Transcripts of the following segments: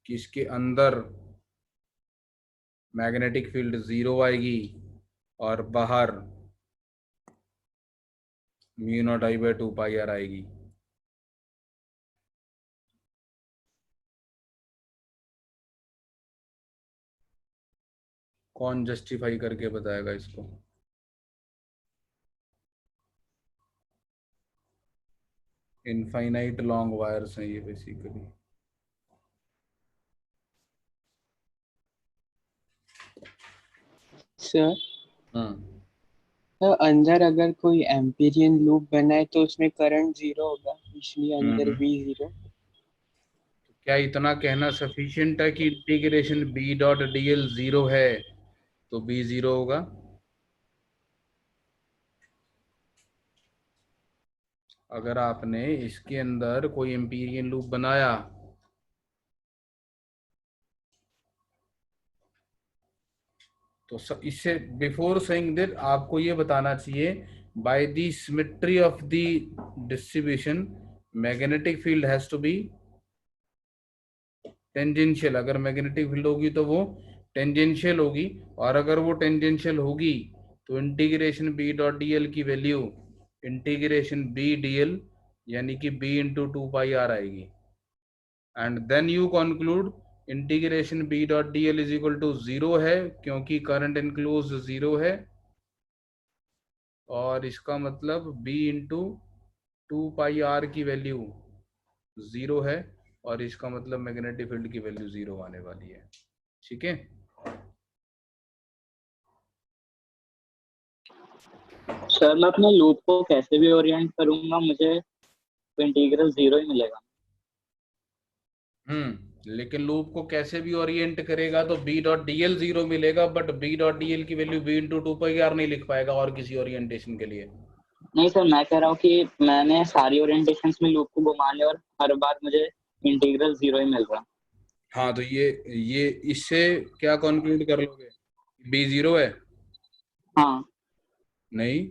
कि इसके अंदर मैग्नेटिक फील्ड 0 आएगी और बाहर mu not I by 2 pi are आएगी। कौन जस्टिफाई करके बताएगा इसको? इनफाइनाइट लॉन्ग वायर्स हैं ये बेसिकली। सर, हाँ, तो अंदर अगर कोई एम्पीरियन लूप बनाए तो उसमें करंट 0 होगा, इसलिए अंदर हम्म। V 0। क्या इतना कहना सफिशिएंट है कि integration B dot D L 0 है तो बी 0 होगा? अगर आपने इसके अंदर कोई एम्पीरियन लूप बनाया तो इससे बिफोर सेइंग दैट आपको ये बताना चाहिए by the symmetry of the distribution magnetic field has to be tangential. अगर मैग्नेटिक फील्ड होगी तो वो टेंजेंशियल होगी, और अगर वो टेंजेंशियल होगी तो integration B dot D L की value integration B D L यानी कि बी इंटू 2 पाई आर आएगी। And then you conclude integration B dot D L is equal to 0 है क्योंकि करंट इनक्लोज 0 है, और इसका मतलब b इंटू 2 पाई आर की वैल्यू 0 है, और इसका मतलब मैग्नेटिक फील्ड की वैल्यू 0 आने वाली है। ठीक है? सर मैं अपने लूप को कैसे भी ओरिएंट करूंगा मुझे तो इंटीग्रल 0 ही मिलेगा। लेकिन लूप को कैसे भी ओरिएंट करेगा तो बी डॉट डी एल 0 मिलेगा, but B dot D L की value B into 2 pi R नहीं लिख पाएगा और किसी ओरिएंटेशन के लिए। नहीं सर, मैं कह रहा हूँ कि मैंने सारी ओरिएंटेशंस में लूप को घुमा लिया और हर बार मुझे इंटीग्रल 0 ही मिल रहा। हाँ, तो ये इससे क्या कंक्लूड कर लोगे? बी 0 है? हाँ नहीं,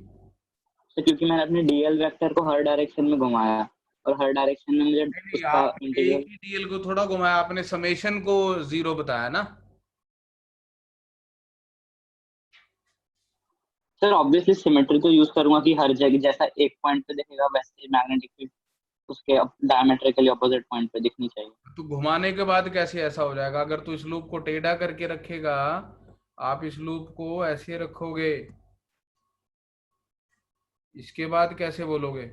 तो क्योंकि मैंने अपने डीएल वेक्टर को हर डायरेक्शन में घुमाया और हर डायरेक्शन में मुझे नहीं, उसका आपने एक इंटीग्रल। ही डीएल को थोड़ा घुमाया, आपने समेशन को 0 बताया ना। सर ऑब्वियसली सिमेट्री तो यूज करूंगा कि हर जगह जैसा एक पॉइंट पे दिखेगा वैसे मैग्नेटिक फील्ड उसके डायमेट्रिकली अपोजिट पॉइंट पे दिखनी चाहिए। तो घुमाने के बाद कैसे ऐसा हो जाएगा? अगर तू इस लूप को टेढ़ा करके रखेगा, आप इस लूप को ऐसे रखोगे, इसके बाद कैसे बोलोगे?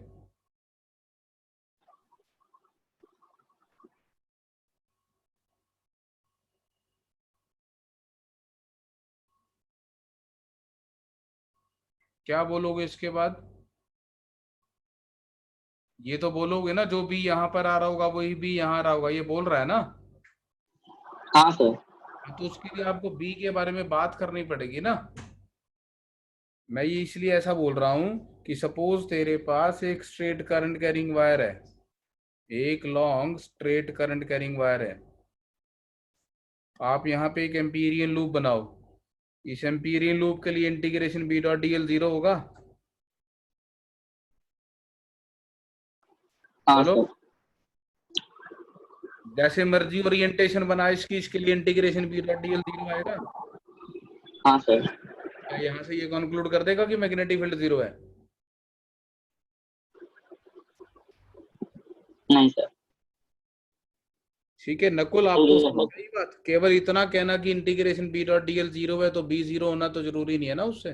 क्या बोलोगे इसके बाद? ये तो बोलोगे ना, जो भी यहाँ पर आ रहा होगा वही भी यहाँ आ रहा होगा, ये बोल रहा है ना। हाँ सर। तो उसके लिए आपको बी के बारे में बात करनी पड़ेगी ना। मैं ये इसलिए ऐसा बोल रहा हूँ कि सपोज तेरे पास एक स्ट्रेट करंट कैरिंग वायर है, एक long straight current carrying wire है। आप यहाँ पे एक एम्पीरियन लूप बनाओ, इस एम्पीरियन लूप के लिए integration B dot D L 0 होगा? हाँ बोलो। सर। जैसे मर्जी ओरिएंटेशन बना इसकी, इसके लिए integration B dot D L 0 आएगा। हाँ सर। क्या यहाँ से ये कंक्लूड कर देगा कि मैग्नेटिक फील्ड 0 है? नहीं सर। ठीक है नकुल, आपको समझ तो आई बात? केवल इतना कहना कि integration B dot D L 0 है तो बी 0 होना तो जरूरी नहीं है ना उससे।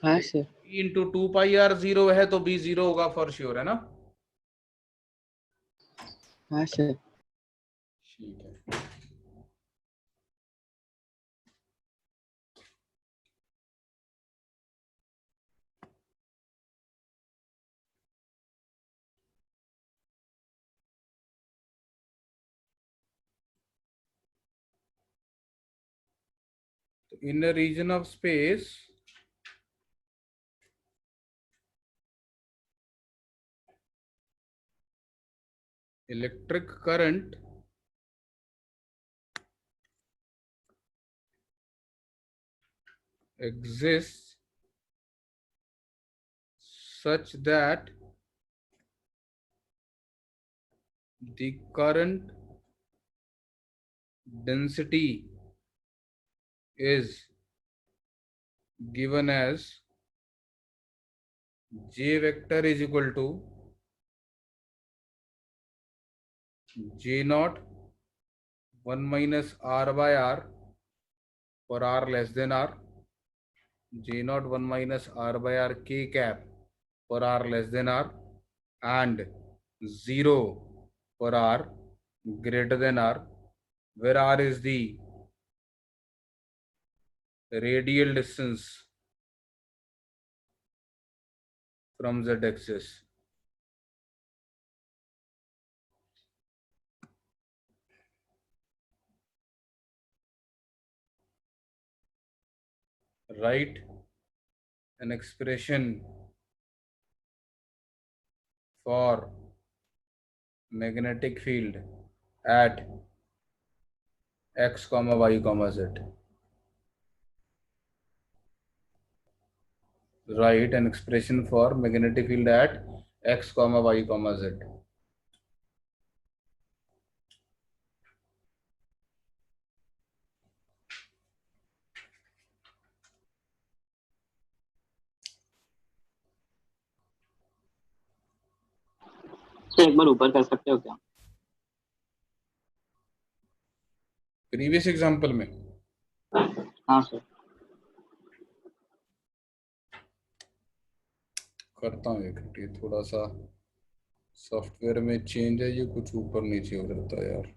हाँ sir. B into 2 pi r 0 है तो बी 0 होगा फॉर श्योर, है ना? हाँ सर। ठीक है। तो इन a region of space, electric current exists such that the current density is given as J vector is equal to J naught 1 minus R by R for R less than R, J naught 1 minus R by R K cap for R less than R, and 0 for R greater than R, where R is the radial distance from Z axis. Write an expression for magnetic field at x comma y comma z. Write an expression for magnetic field at x comma y comma z. Sir एक बार ऊपर कर सकते हो क्या? Previous example में हाँ sir. करता हूँ एक मिनट, ये थोड़ा सा सॉफ्टवेयर में चेंज है, ये कुछ ऊपर नीचे हो जाता है यार।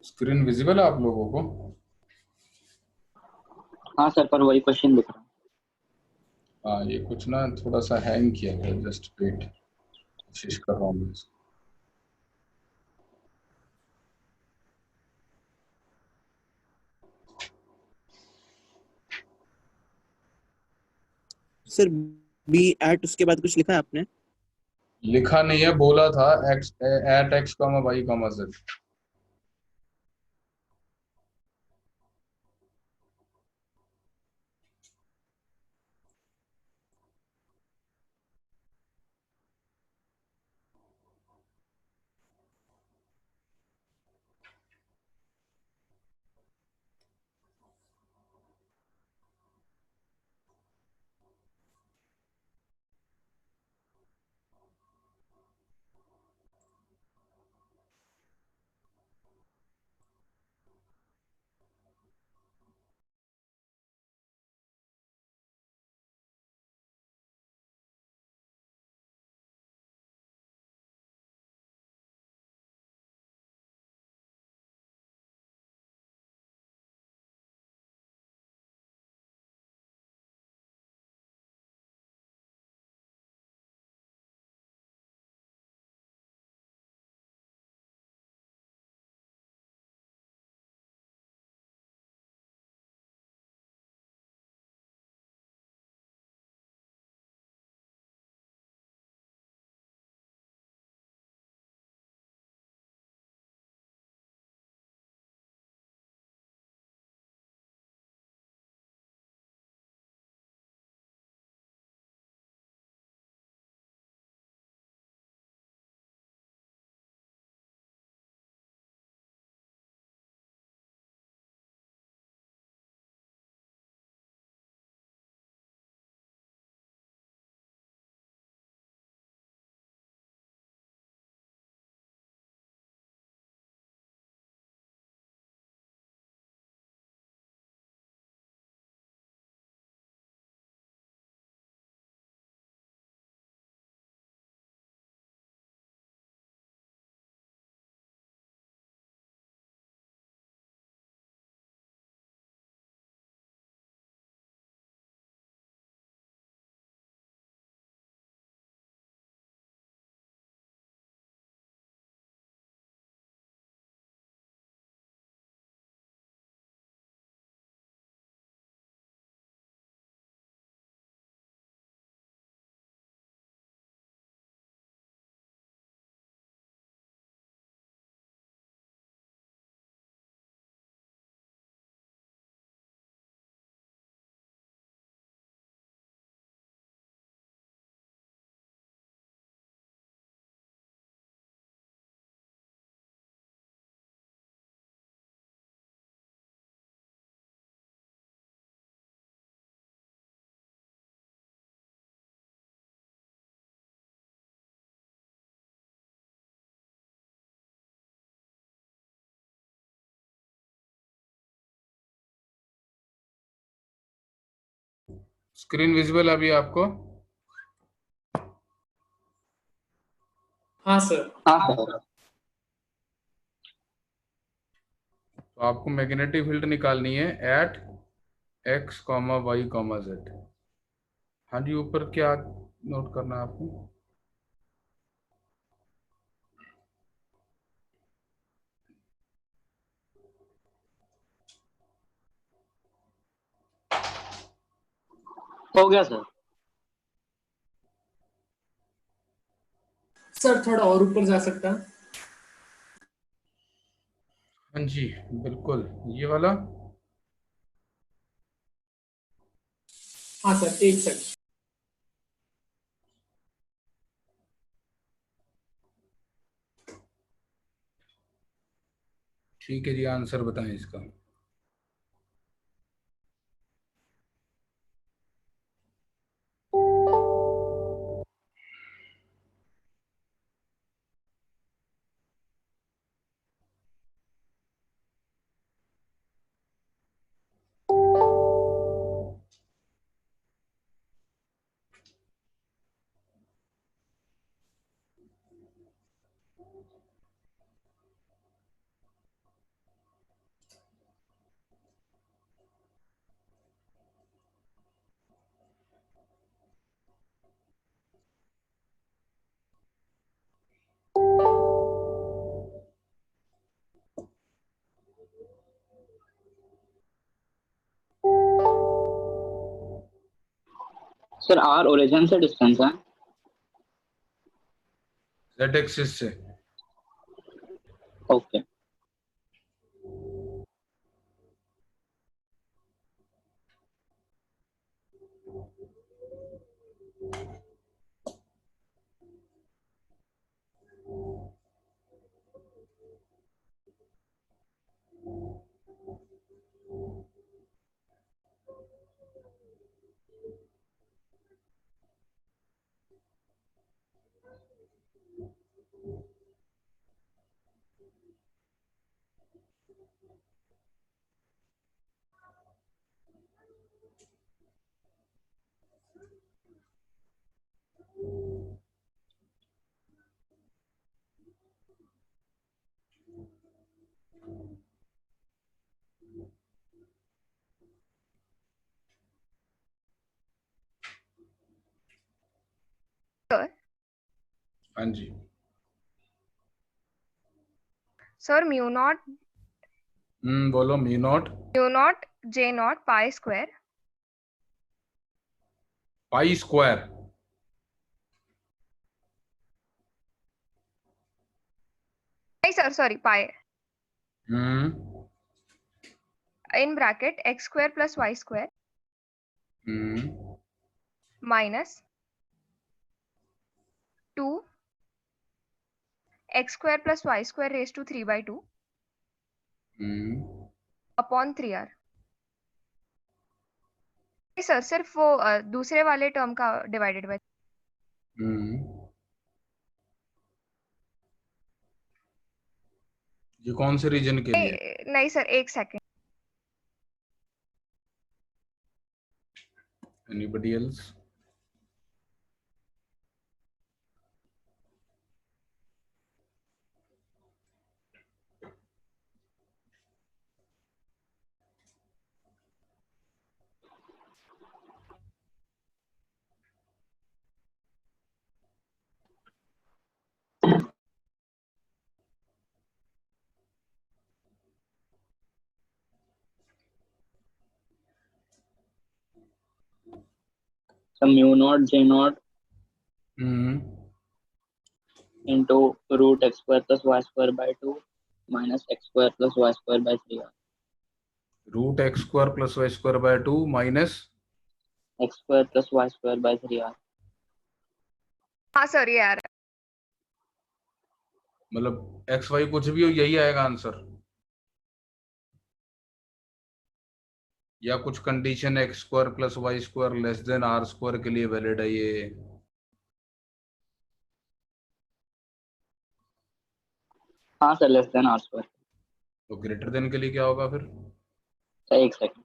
स्क्रीन विजिबल है आप लोगों को? हाँ सर, पर वही क्वेश्चन दिख रहा है। हाँ, ये कुछ ना थोड़ा सा हैंग किया गया, जस्ट वेट, कोशिश कर रहा हूँ मैं इसको। सर बी एट उसके बाद कुछ लिखा है आपने? लिखा नहीं है, बोला था x at x comma y comma z. Screen visible अभी आपको? हाँ सर। हाँ सर। तो आपको मैग्नेटिक फील्ड निकालनी है at x comma y comma z. हाँ जी, ऊपर क्या नोट करना है आपको? हो गया सर। सर थोड़ा और ऊपर जा सकता है? हाँ जी बिल्कुल, ये वाला। हाँ सर, एक सेकंड। ठीक है जी, आंसर बताएं इसका। सर आर ओरिजिन से डिस्टेंस है। जेड एक्सिस से। ओके। सर हाँ जी। सर बोलो। Mu naught J naught pi square. Pi square. नहीं sir, sorry, pi hmm in bracket X square plus Y square hmm minus 2 X square plus Y square raise to 3/2 hmm upon 3r। Sir सिर्फ वो दूसरे वाले term का divided by. हम्म। ये कौन से reason के लिए? नहीं सर, एक second. Anybody else? Sir mu naught J naught hmm into root x square plus Y square by 2 minus x square plus Y square by 3r। Root x square plus Y square by 2 minus x square plus Y square by 3r। हाँ sir, ये आ रहा मतलब x Y कुछ भी हो, यही आएगा answer? या कुछ condition x square plus Y square less than r square के लिए वैलिड है ये? हाँ sir, less than r square. तो ग्रेटर देन के लिए क्या होगा फिर? सर एक सेकंड।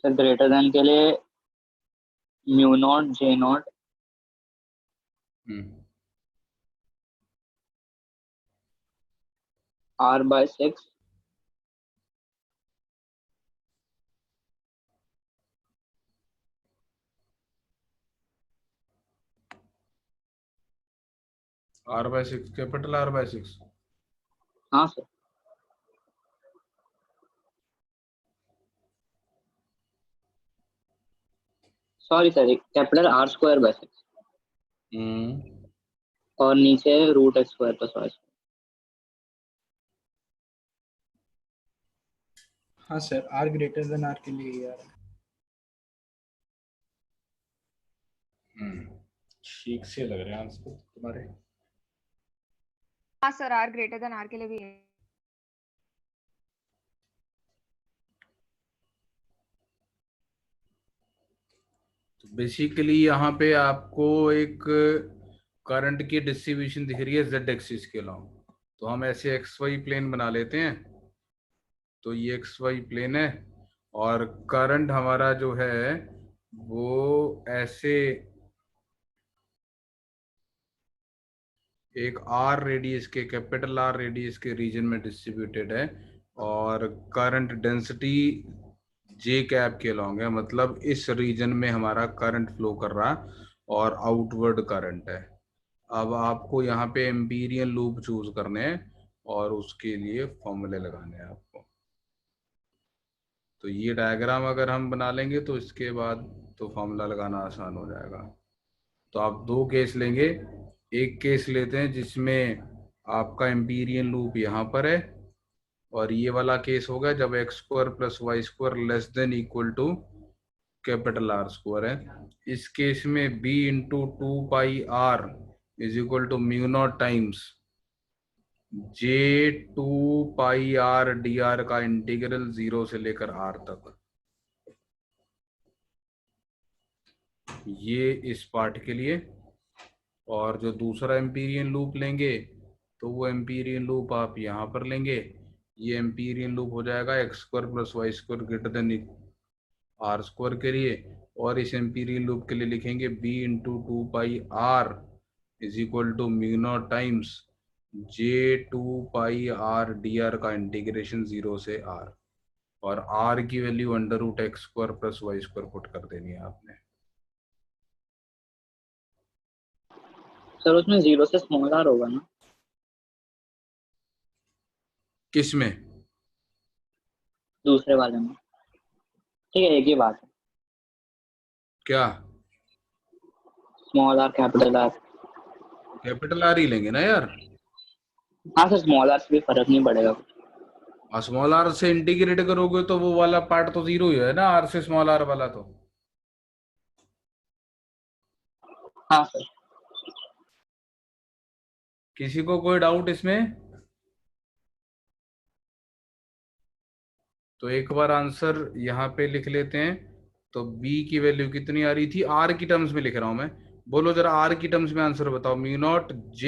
सर ग्रेटर देन के लिए mu naught J not R/6 R/6 capital R/6। हाँ sir, sorry sir, capital R²/6 और नीचे √x² + y²। हाँ sir, R greater than R के लिए यार। ठीक से लग रहे हैं आंसर तुम्हारे। हाँ sir, R greater than R के लिए भी है। तो बेसिकली यहाँ पे आपको एक करंट की डिस्ट्रीब्यूशन दिख रही है z एक्सिस के अलॉन्ग। तो हम ऐसे xy प्लेन बना लेते हैं। तो ये xy प्लेन है और करंट हमारा जो है वो ऐसे एक R रेडियस के, कैपिटल R रेडियस के रीजन में डिस्ट्रीब्यूटेड है और करंट डेंसिटी J कैप के अलॉन्ग है। मतलब इस रीजन में हमारा करंट फ्लो कर रहा और आउटवर्ड करंट है। अब आपको यहाँ पे एम्पीरियल लूप चूज करने हैं और उसके लिए फॉर्मूले लगाने हैं आपको। तो ये डायग्राम अगर हम बना लेंगे तो इसके बाद तो फॉर्मूला लगाना आसान हो जाएगा। तो आप दो केस लेंगे। एक केस लेते हैं जिसमें आपका एम्पीरियल लूप यहाँ पर है और ये वाला केस होगा जब x² + y² less than equal to capital R² है। इस केस में b × 2πr is equal to mu not times J2πr dr का इंटीग्रल 0 से लेकर r तक। ये इस पार्ट के लिए। और जो दूसरा एम्पीरियन लूप लेंगे तो वो एम्पीरियन लूप आप यहाँ पर लेंगे। ये एम्पीरियन लूप हो जाएगा x² + y² greater than R² के लिए। और इस एम्पीरियन लूप के लिए लिखेंगे b × 2πr is equal to mu not times J2πr dr का इंटीग्रेशन 0 से r। और r की वैल्यू √x² + y² पुट कर देनी है आपने। सर उसमें 0 से स्मॉल r होगा ना? किस में? दूसरे वाले में। ठीक है, एक ही बात है। क्या? Small r capital R। Capital R ही लेंगे ना यार। हाँ सर, स्मॉल r से भी फर्क नहीं पड़ेगा। स्मॉल r से इंटीग्रेट करोगे तो वो वाला पार्ट तो 0 ही है ना, r से स्मॉल r वाला। तो हाँ सर। किसी को कोई डाउट इसमें? तो एक बार आंसर यहाँ पे लिख लेते हैं। तो b की वैल्यू कितनी आ रही थी? r की टर्म्स में लिख रहा हूं मैं। बोलो जरा r की टर्म्स में आंसर बताओ। Mu naught j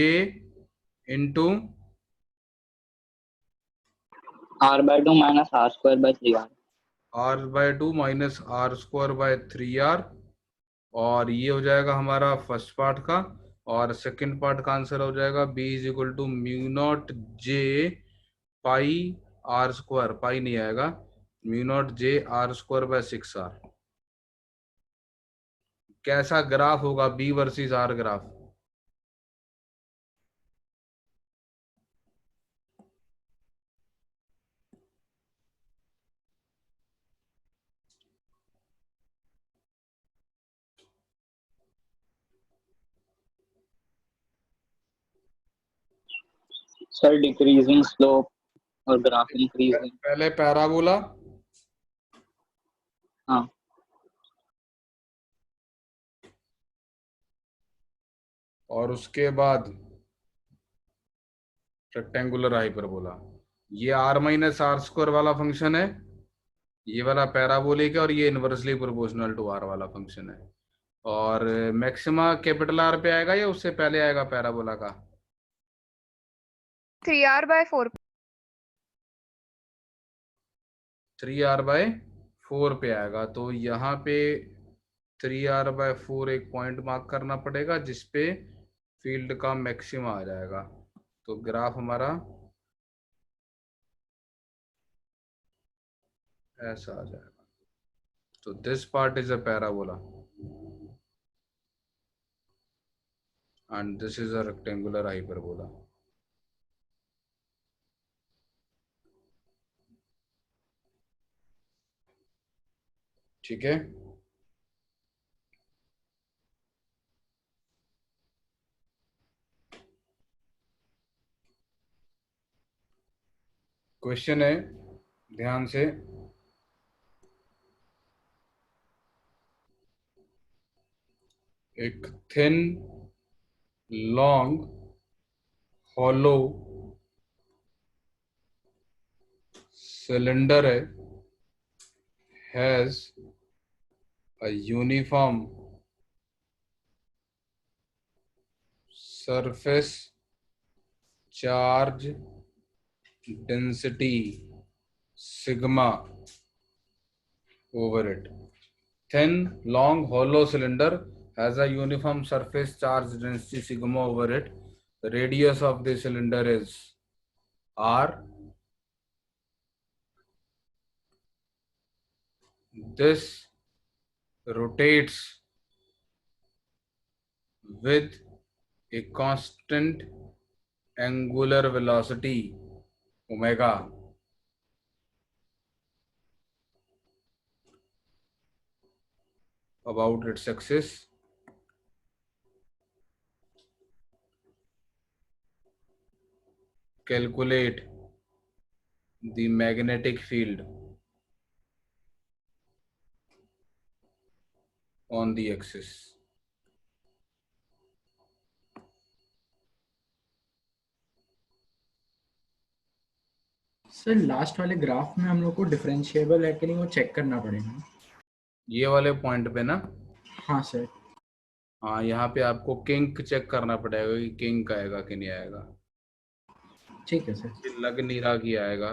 into R/2 - R²/3r। r/2 - r²/3r। और ये हो जाएगा हमारा फर्स्ट पार्ट का। और सेकंड पार्ट का आंसर हो जाएगा b is equal to mu naught j pi r²। Pi नहीं आएगा, म्यू नॉट j r²/6r। कैसा ग्राफ होगा b versus r graph? Sir decreasing slope और ग्राफ इंक्रीजिंग। पहले पैराबोला, हाँ और उसके बाद रेक्टेंगुलर हाइपरबोला। ये r - r² वाला फंक्शन है, ये वाला पैराबोलिक है, और ये इनवर्सली प्रोपोर्शनल टू r वाला फंक्शन है। और मैक्सिमा कैपिटल R पे आएगा या उससे पहले आएगा पैराबोला का? 3r/4। 3r/4। 4 पे आएगा, तो यहाँ पे 3r/4 एक पॉइंट मार्क करना पड़ेगा जिसपे फील्ड का मैक्सिमम आ जाएगा। तो ग्राफ हमारा ऐसा आ जाएगा। तो this part is a parabola and this is a rectangular hyperbola. ठीक है, क्वेश्चन है, ध्यान से। एक थिन लॉन्ग हॉलो सिलेंडर है, has a uniform surface charge density sigma over it. Thin long hollow cylinder has a uniform surface charge density sigma over it. The radius of the cylinder is r. This rotates with a constant angular velocity omega about its axis. Calculate the magnetic field on the axis. Sir last वाले graph में हम लोग को differentiable है कि नहीं वो check करना पड़ेगा। ये वाले पॉइंट पे ना, हाँ सर। हाँ, यहाँ पे आपको किंक चेक करना पड़ेगा कि किंक आएगा कि नहीं आएगा। ठीक है सर। ये लग नहीं रहा कि आएगा,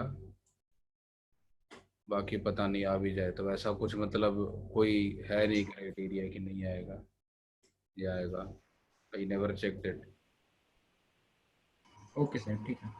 बाकी पता नहीं आ भी जाए तो ऐसा कुछ मतलब कोई है नहीं क्राइटेरिया कि नहीं आएगा, ये आएगा। I never check it. Okay sir ठीक है।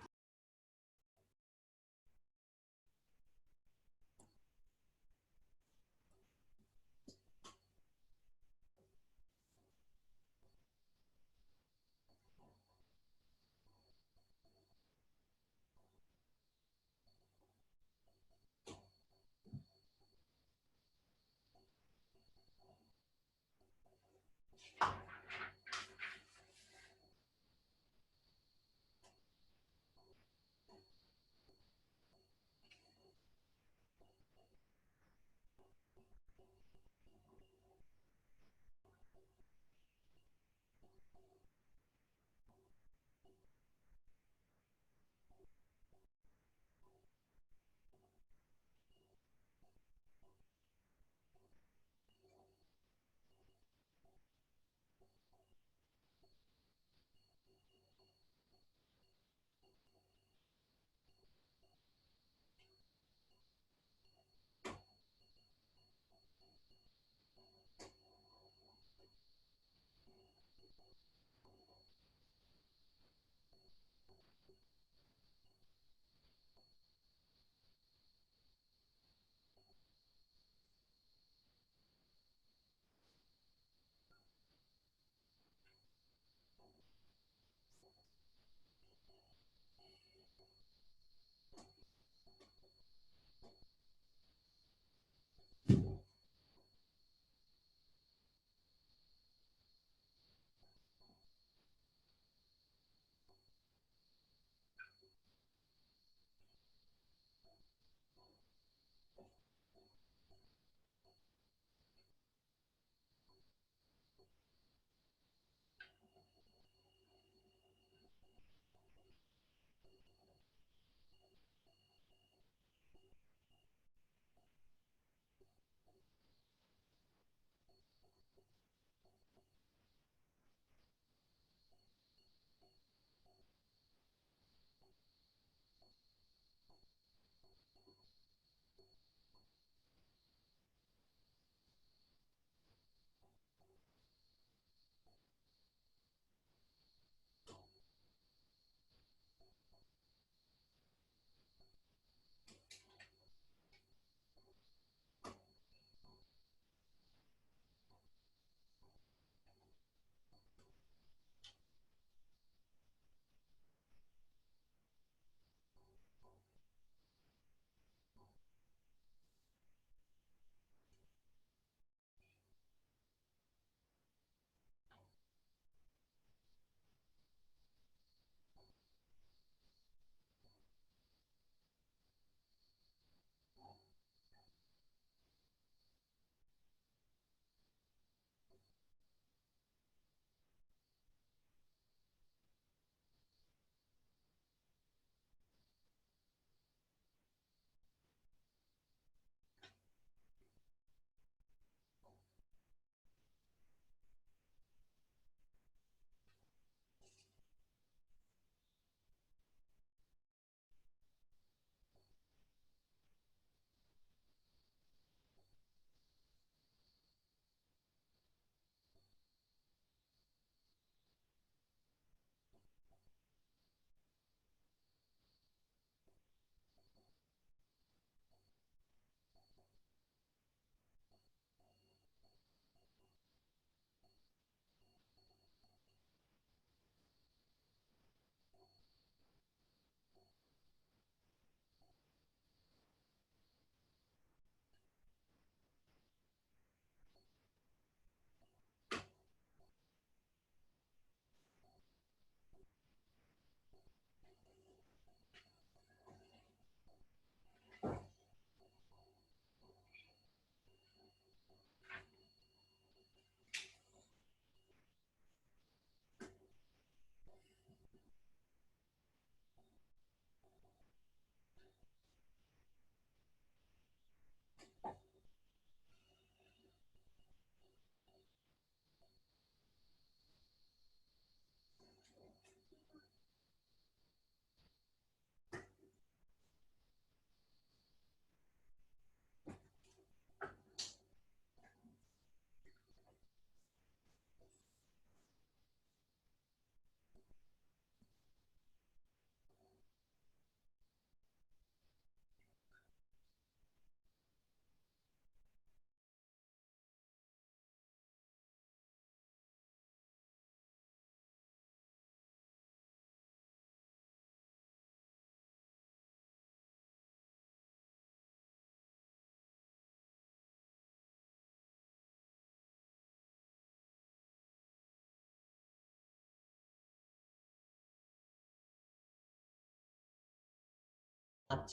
हाँ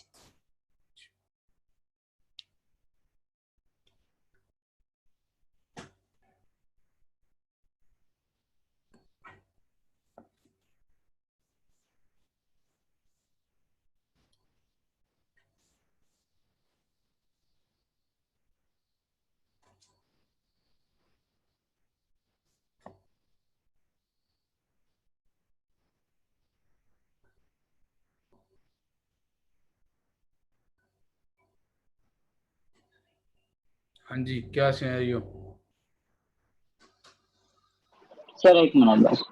जी, क्या सिनेरियो? सर 1 मिनट बस।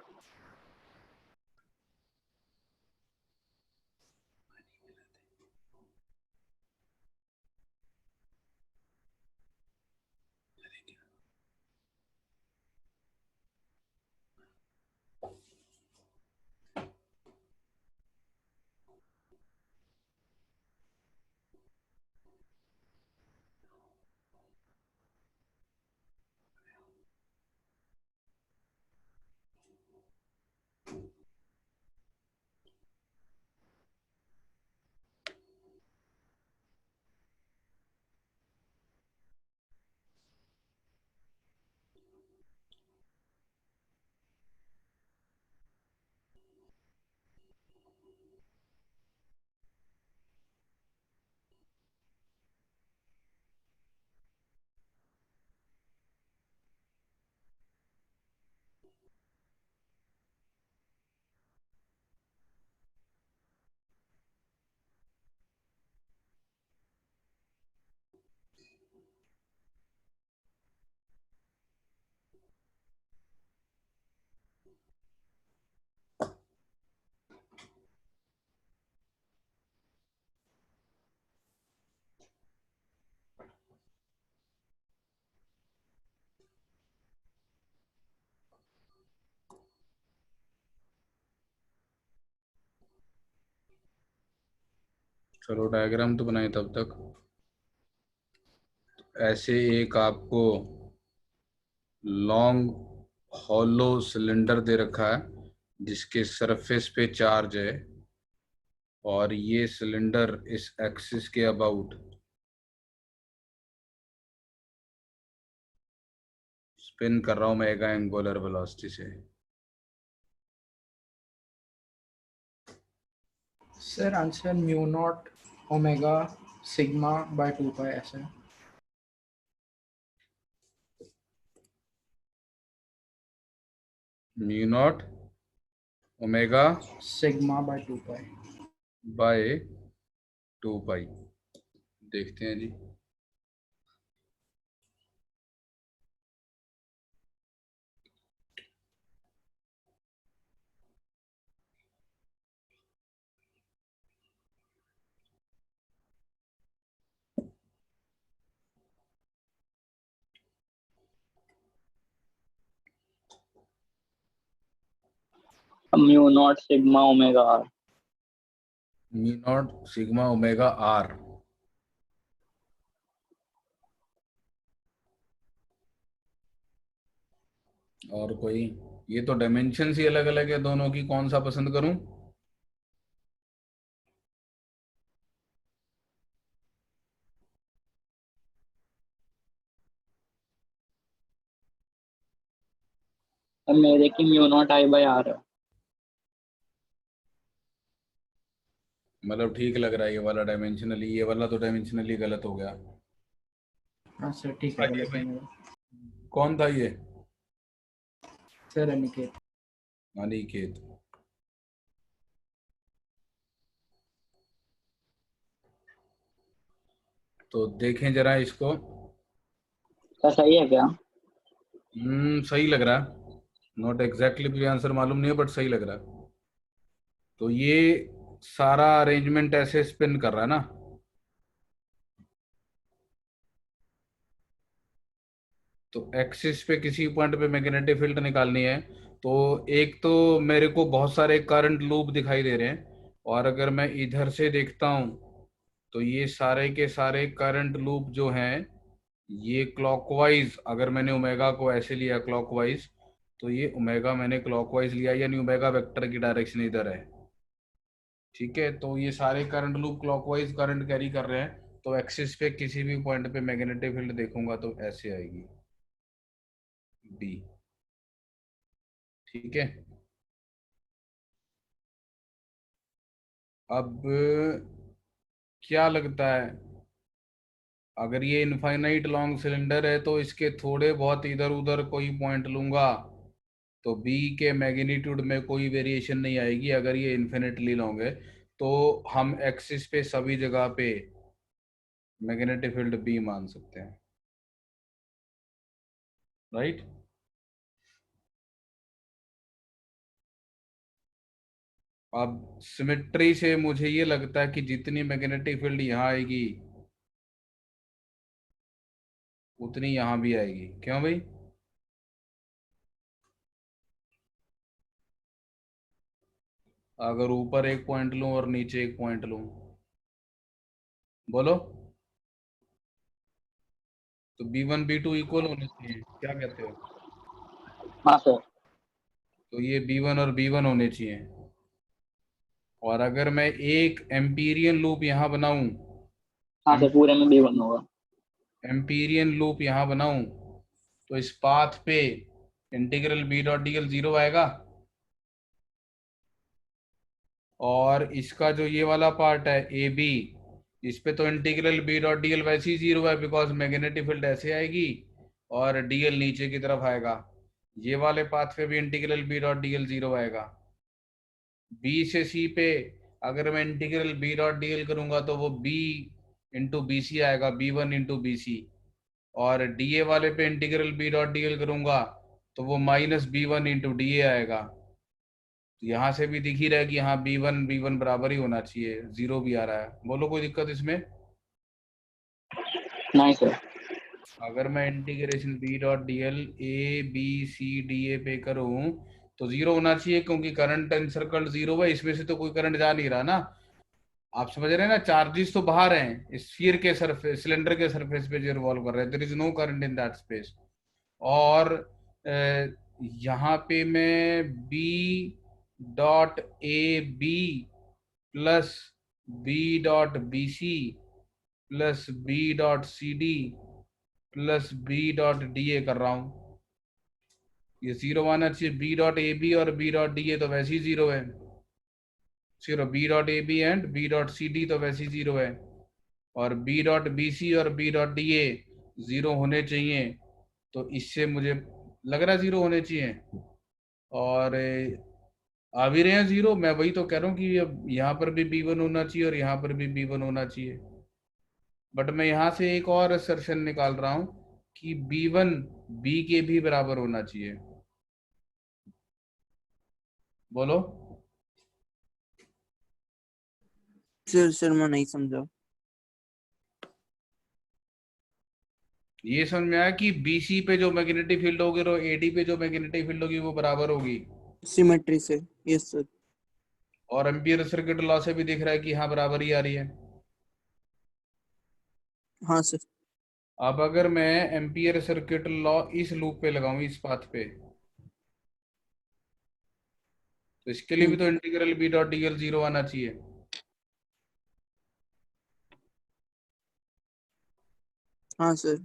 चलो डायग्राम तो बनाए तब तक। ऐसे एक आपको लॉन्ग हॉलो सिलेंडर दे रखा है जिसके सरफेस पे चार्ज है, और ये सिलेंडर इस एक्सिस के अबाउट स्पिन कर रहा हूं मेगा एंगुलर वेलोसिटी से। Sir answer mu naught omega sigma by 2 pi ऐसे। Mu naught omega sigma by 2 pi. By 2 pi. देखते हैं जी। Mu not sigma omega R. Mu not sigma omega R. और कोई? ये तो डायमेंशन ही अलग अलग है दोनों की, कौन सा पसंद करूं? मेरे की mu not I by r है। मतलब ठीक लग रहा है ये वाला डायमेंशनली, ये वाला तो डायमेंशनली गलत हो गया। हाँ सर ठीक है, गलत है मेरा। कौन था ये? सर अनिकेत। अनिकेत। तो देखें जरा इसको। क्या सही है क्या? सही लग रहा है। नॉट एग्जैक्टली भी आंसर मालूम नहीं है बट सही लग रहा है। तो ये सारा अरेंजमेंट ऐसे स्पिन कर रहा है ना। तो एक्सिस पे किसी पॉइंट पे मैग्नेटिक फील्ड निकालनी है। तो एक तो मेरे को बहुत सारे करंट लूप दिखाई दे रहे हैं, और अगर मैं इधर से देखता हूं तो ये सारे के सारे करंट लूप जो हैं ये क्लॉकवाइज, अगर मैंने ओमेगा को ऐसे लिया क्लॉकवाइज, तो ये ओमेगा मैंने क्लॉकवाइज लिया, यानी ओमेगा वेक्टर की डायरेक्शन इधर है। ठीक है, तो ये सारे current loop clockwise current carry कर रहे हैं, तो एक्सिस पे किसी भी पॉइंट पे मैग्नेटिक फील्ड देखूंगा तो ऐसे आएगी बी। ठीक है, अब क्या लगता है, अगर ये इनफाइनाइट लॉन्ग सिलेंडर है तो इसके थोड़े बहुत इधर उधर कोई पॉइंट लूंगा तो बी के मैग्नीट्यूड में कोई वेरिएशन नहीं आएगी। अगर ये इन्फिनिटली लॉन्ग है तो हम एक्सिस पे सभी जगह पे मैग्नेटिक फील्ड बी मान सकते हैं, राइट। अब सिमेट्री से मुझे ये लगता है कि जितनी मैग्नेटिक फील्ड यहाँ आएगी उतनी यहाँ भी आएगी। क्यों भाई? अगर ऊपर एक पॉइंट लूं और नीचे एक पॉइंट लूं, बोलो, तो B1 B2 इक्वल होने चाहिए, क्या कहते हो? हाँ सर। तो ये B1 और B1 होने चाहिए। और अगर मैं एक एम्पीरियन लूप यहाँ बनाऊं, हाँ सर, पूरे में B1 होगा। एम्पीरियन लूप यहाँ बनाऊं, तो इस पाथ पे integral B dot D L zero आएगा। और इसका जो ये वाला पार्ट है ए बी, इस पे तो integral B dot D l वैसे ही जीरो है, बिकॉज मैग्नेटिक फील्ड ऐसे आएगी और डी एल नीचे की तरफ आएगा। ये वाले पाथ पे भी integral B dot D L zero आएगा। बी से सी पे अगर मैं integral B dot D l करूंगा तो वो बी इंटू बी सी आएगा, B1 इंटू बी सी। और डी ए वाले पे integral B dot D l करूंगा तो वो -B1 इंटू डी ए आएगा। तो यहाँ से भी दिख ही रहा है कि यहाँ B1 बराबर ही होना चाहिए, जीरो भी आ रहा है। बोलो कोई दिक्कत इसमें? नहीं सर। अगर मैं integration B dot D L A B C D A पे करूँ तो जीरो होना चाहिए, क्योंकि करंट एनसर्कल्ड जीरो है, इसमें से तो कोई करंट जा नहीं रहा ना। आप समझ रहे हैं ना, चार्जेस तो बाहर हैं, स्फीयर के सरफेस, सिलेंडर के सरफेस पे जो रिवॉल्व कर रहे हैं, there is no current in that space. और यहाँ पे मैं B dot A B plus B dot B C plus B dot C D plus B dot D A कर रहा हूँ। ये जीरो आना चाहिए, बी डॉट ए बी और बी डॉट डी ए तो वैसे ही जीरो है, zero. B dot A B and B dot C D तो वैसे ही जीरो है। और बी डॉट बी सी और B dot D A zero होने चाहिए, तो इससे मुझे लग रहा है जीरो होने चाहिए। और आ भी रहे हैं जीरो। मैं वही तो कह रहा हूँ कि अब यहाँ पर भी B1 होना चाहिए और यहाँ पर भी B1 होना चाहिए। बट मैं यहाँ से एक और असर्शन निकाल रहा हूँ कि B1 B के भी बराबर होना चाहिए। बोलो। सर मैं नहीं समझा। ये समझ में आया कि BC पे जो मैग्नेटिक फील्ड होगी और AD पे जो मैग्नेटिक फील्ड होगी वो बराबर होगी। सिमेट्री से, यस सर। और एम्पियर सर्किट लॉ से भी दिख रहा है कि हाँ बराबर ही आ रही है। हाँ सर। अब अगर मैं एम्पियर सर्किट लॉ इस लूप पे लगाऊं, इस पाथ पे, तो इसके लिए भी तो integral B dot D L zero आना चाहिए। हाँ सर,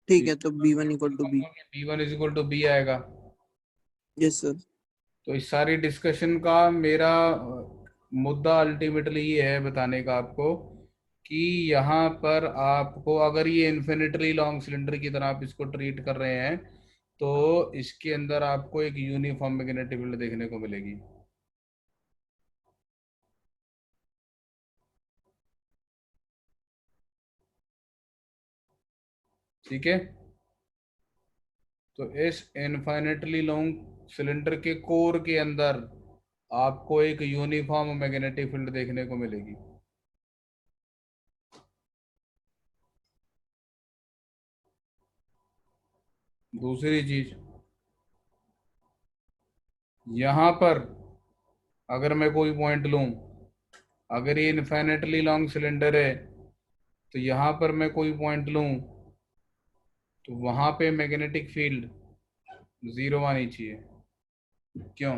ठीक है, तो B1 equal to B. B1 is equal to B आएगा। Yes sir. तो इस सारी डिस्कशन का मेरा मुद्दा अल्टीमेटली ये है बताने का आपको कि यहाँ पर आपको अगर ये इन्फिनिटली लॉन्ग सिलेंडर की तरह आप इसको ट्रीट कर रहे हैं तो इसके अंदर आपको एक यूनिफॉर्म मैग्नेटिक फील्ड देखने को मिलेगी। ठीक है, तो इस इनफाइनेटली लॉन्ग सिलेंडर के कोर के अंदर आपको एक यूनिफॉर्म मैग्नेटिक फील्ड देखने को मिलेगी। दूसरी चीज, यहां पर अगर मैं कोई पॉइंट लूं, अगर ये इनफाइनेटली लॉन्ग सिलेंडर है तो यहां पर मैं कोई पॉइंट लूं तो वहां पे मैग्नेटिक फील्ड जीरो आनी चाहिए। क्यों?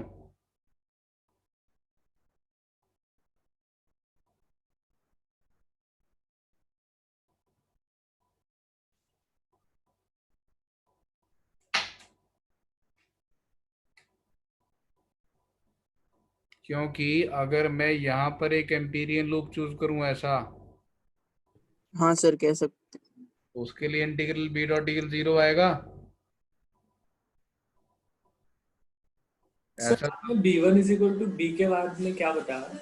क्योंकि अगर मैं यहाँ पर एक एम्पीरियन लूप चूज करूं ऐसा, हाँ सर कह सकते। तो उसके लिए integral B dot D L 0 आएगा। सर ऐसा आपने B1 is equal to B के बाद में क्या बताया?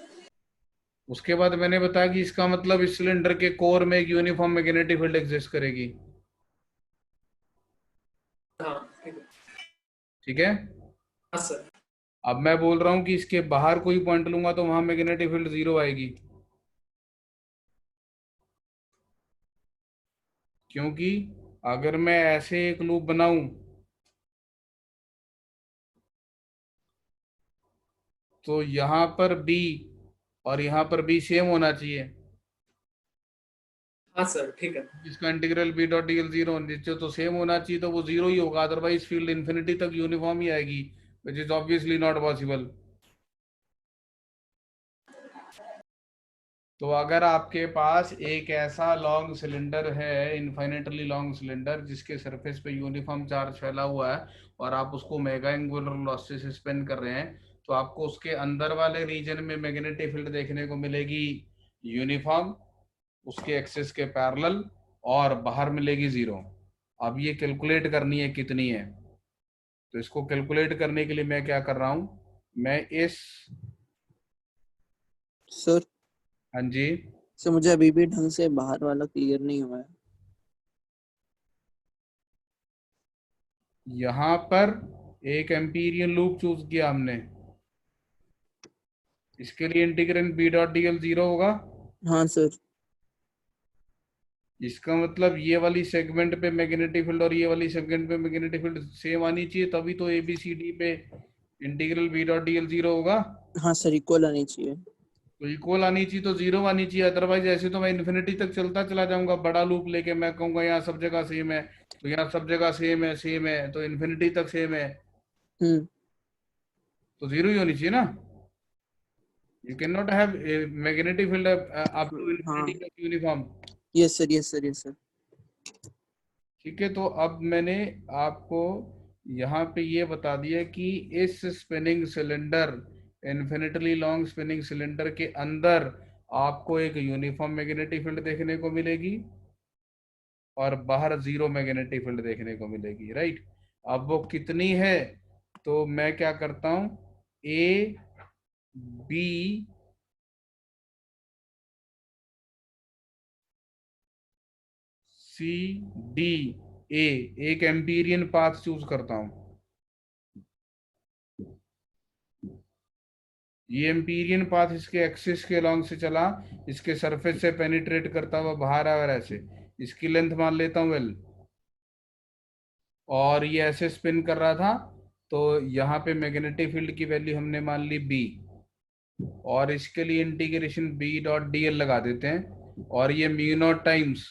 उसके बाद मैंने बताया कि इसका मतलब इस सिलेंडर के कोर में एक यूनिफॉर्म मैग्नेटिक फील्ड एग्जिस्ट करेगी। हाँ ठीक है। ठीक है। हाँ सर। अब मैं बोल रहा हूं कि इसके बाहर कोई पॉइंट लूंगा तो वहां मैग्नेटिक फील्ड 0 आएगी, क्योंकि अगर मैं ऐसे एक लूप बनाऊं तो यहां पर बी और यहां पर बी सेम होना चाहिए। हाँ सर ठीक है। इसका integral B dot D L 0 नीचे तो सेम होना चाहिए, तो वो 0 ही होगा, अदरवाइज फील्ड इन्फिनिटी तक यूनिफॉर्म ही आएगी, which is obviously not possible. तो अगर आपके पास एक ऐसा लॉन्ग सिलेंडर है, इन्फाइनेटली लॉन्ग सिलेंडर, जिसके सरफेस पे यूनिफॉर्म चार्ज फैला हुआ है और आप उसको मेगा एंगुलर वेलोसिटी से स्पिन कर रहे हैं, तो आपको उसके अंदर वाले रीजन में मैग्नेटिक फील्ड देखने को मिलेगी यूनिफॉर्म, उसके एक्सिस के पैरेलल, और बाहर मिलेगी 0। अब ये कैलकुलेट करनी है कितनी है, तो इसको कैलकुलेट करने के लिए मैं क्या कर रहा हूं, मैं इस, सर हाँ जी, सर मुझे अभी भी ढंग से बाहर वाला क्लियर नहीं हुआ है। यहां पर एक एम्पीरियन लूप चूज किया हमने, इसके लिए integral B dot D L 0 होगा। हाँ सर। इसका मतलब ये वाली सेगमेंट पे मैग्नेटिक फील्ड और ये वाली सेगमेंट पे मैग्नेटिक फील्ड सेम आनी चाहिए, तभी तो ए बी सी डी पे integral B dot D L 0 होगा। हाँ सर इक्वल आनी चाहिए। तो इक्वल आनी चाहिए, तो 0 आनी चाहिए, अदरवाइज ऐसे तो मैं इन्फिनिटी तक चलता चला जाऊंगा बड़ा लूप लेके, मैं कहूंगा यहाँ सब जगह सेम है, तो यहाँ सब जगह सेम है, तो इन्फिनिटी तक सेम है, हम्म। तो 0 ही होनी चाहिए ना। You can not have magnetic field up to हाँ। इन्फिनिटी तक uniform. Yes sir yes sir yes sir. ठीक है, तो अब मैंने आपको यहाँ पे ये बता दिया कि इस spinning cylinder, infinitely long spinning cylinder के अंदर आपको एक यूनिफॉर्म मैग्नेटिक फील्ड देखने को मिलेगी और बाहर 0 मैग्नेटिक फील्ड देखने को मिलेगी, राइट। अब वो कितनी है, तो मैं क्या करता हूं, ए बी सी डी ए, एक एम्पीरियन पाथ चूज करता हूं। ये एम्पीरियन पाथ इसके एक्सिस के लॉन्ग से चला, इसके सरफेस से पेनिट्रेट करता हुआ बाहर आया, और ऐसे इसकी लेंथ मान लेता हूं एल, और ये ऐसे स्पिन कर रहा था, तो यहाँ पे मैग्नेटिक फील्ड की वैल्यू हमने मान ली बी, और इसके लिए integration B dot D L लगा देते हैं, और ये mu not times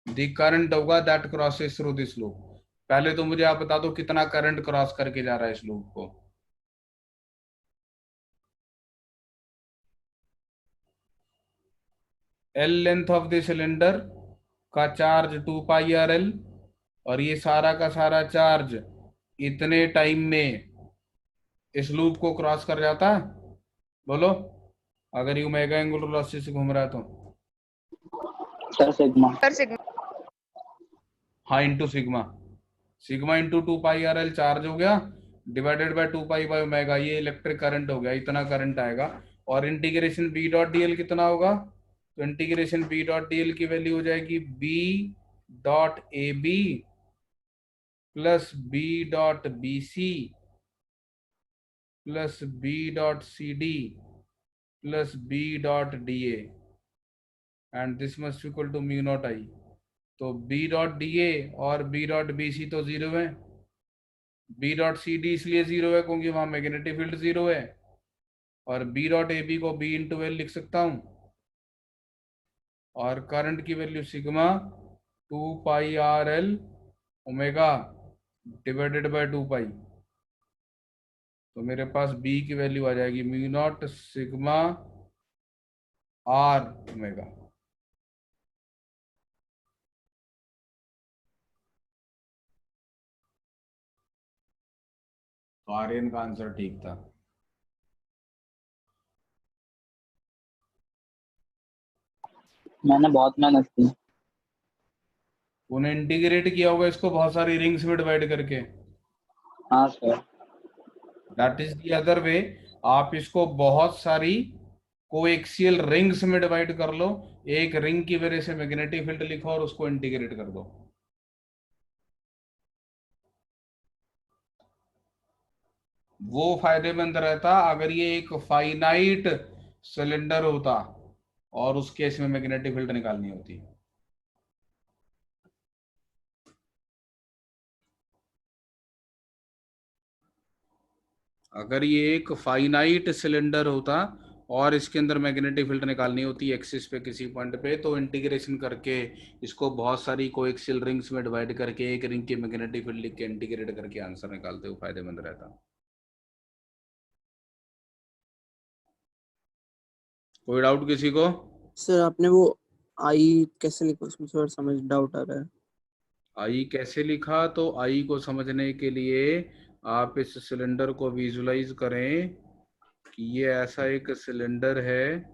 the current होगा that crosses through this loop. पहले तो मुझे आप बता दो कितना करंट क्रॉस करके जा रहा है इस लूप को। L length of the cylinder का चार्ज 2 पाई आर एल, और ये सारा का सारा चार्ज इतने टाइम में इस लूप को क्रॉस कर जाता है, बोलो, अगर ये ओमेगा एंगुलर वेलोसिटी से घूम रहा है तो। Sir sigma. Sir sigma. हाँ, into sigma, sigma into 2 pi R L charge हो गया, divided by 2 pi by omega, ये इलेक्ट्रिक करंट हो गया, इतना करंट आएगा। और integration B dot D L कितना होगा, तो integration B dot D L की वैल्यू हो जाएगी B dot A B plus B dot B C plus B dot C D plus B dot D A, and this must equal to mu not I. तो B dot D A और B dot B सी तो 0 है, B dot C D इसलिए 0 है क्योंकि वहां magnetic field 0 है, और बी डॉट ए बी को बी इंटू एल लिख सकता हूं, और करंट की value sigma 2 pi R L omega divided by 2 pi, तो मेरे पास बी की वैल्यू आ जाएगी mu not sigma R omega. तो आर्यन का आंसर ठीक था। मैंने बहुत मेहनत की। तूने इंटीग्रेट किया होगा इसको बहुत सारी रिंग्स में डिवाइड करके। हाँ sir. That is the other way. आप इसको बहुत सारी कोएक्सियल रिंग्स में डिवाइड कर लो, एक रिंग की वजह से मैग्नेटिक फील्ड लिखो और उसको इंटीग्रेट कर दो। वो फायदेमंद रहता अगर ये एक फाइनाइट सिलेंडर होता और उस केस में मैग्नेटिक फील्ड निकालनी होती। अगर ये एक फाइनाइट सिलेंडर होता और इसके अंदर मैग्नेटिक फील्ड निकालनी होती एक्सिस पे किसी पॉइंट पे, तो इंटीग्रेशन करके इसको बहुत सारी कोएक्सियल रिंग्स में डिवाइड करके एक रिंग की मैग्नेटिक फील्ड लिख के इंटीग्रेट करके आंसर निकालते हो, फायदेमंद रहता। कोई डाउट किसी को? सर आपने वो आई कैसे लिखा उसमें थोड़ा समझ डाउट आ रहा है। आई कैसे लिखा? तो आई को समझने के लिए आप इस सिलेंडर को विजुलाइज करें कि ये ऐसा एक सिलेंडर है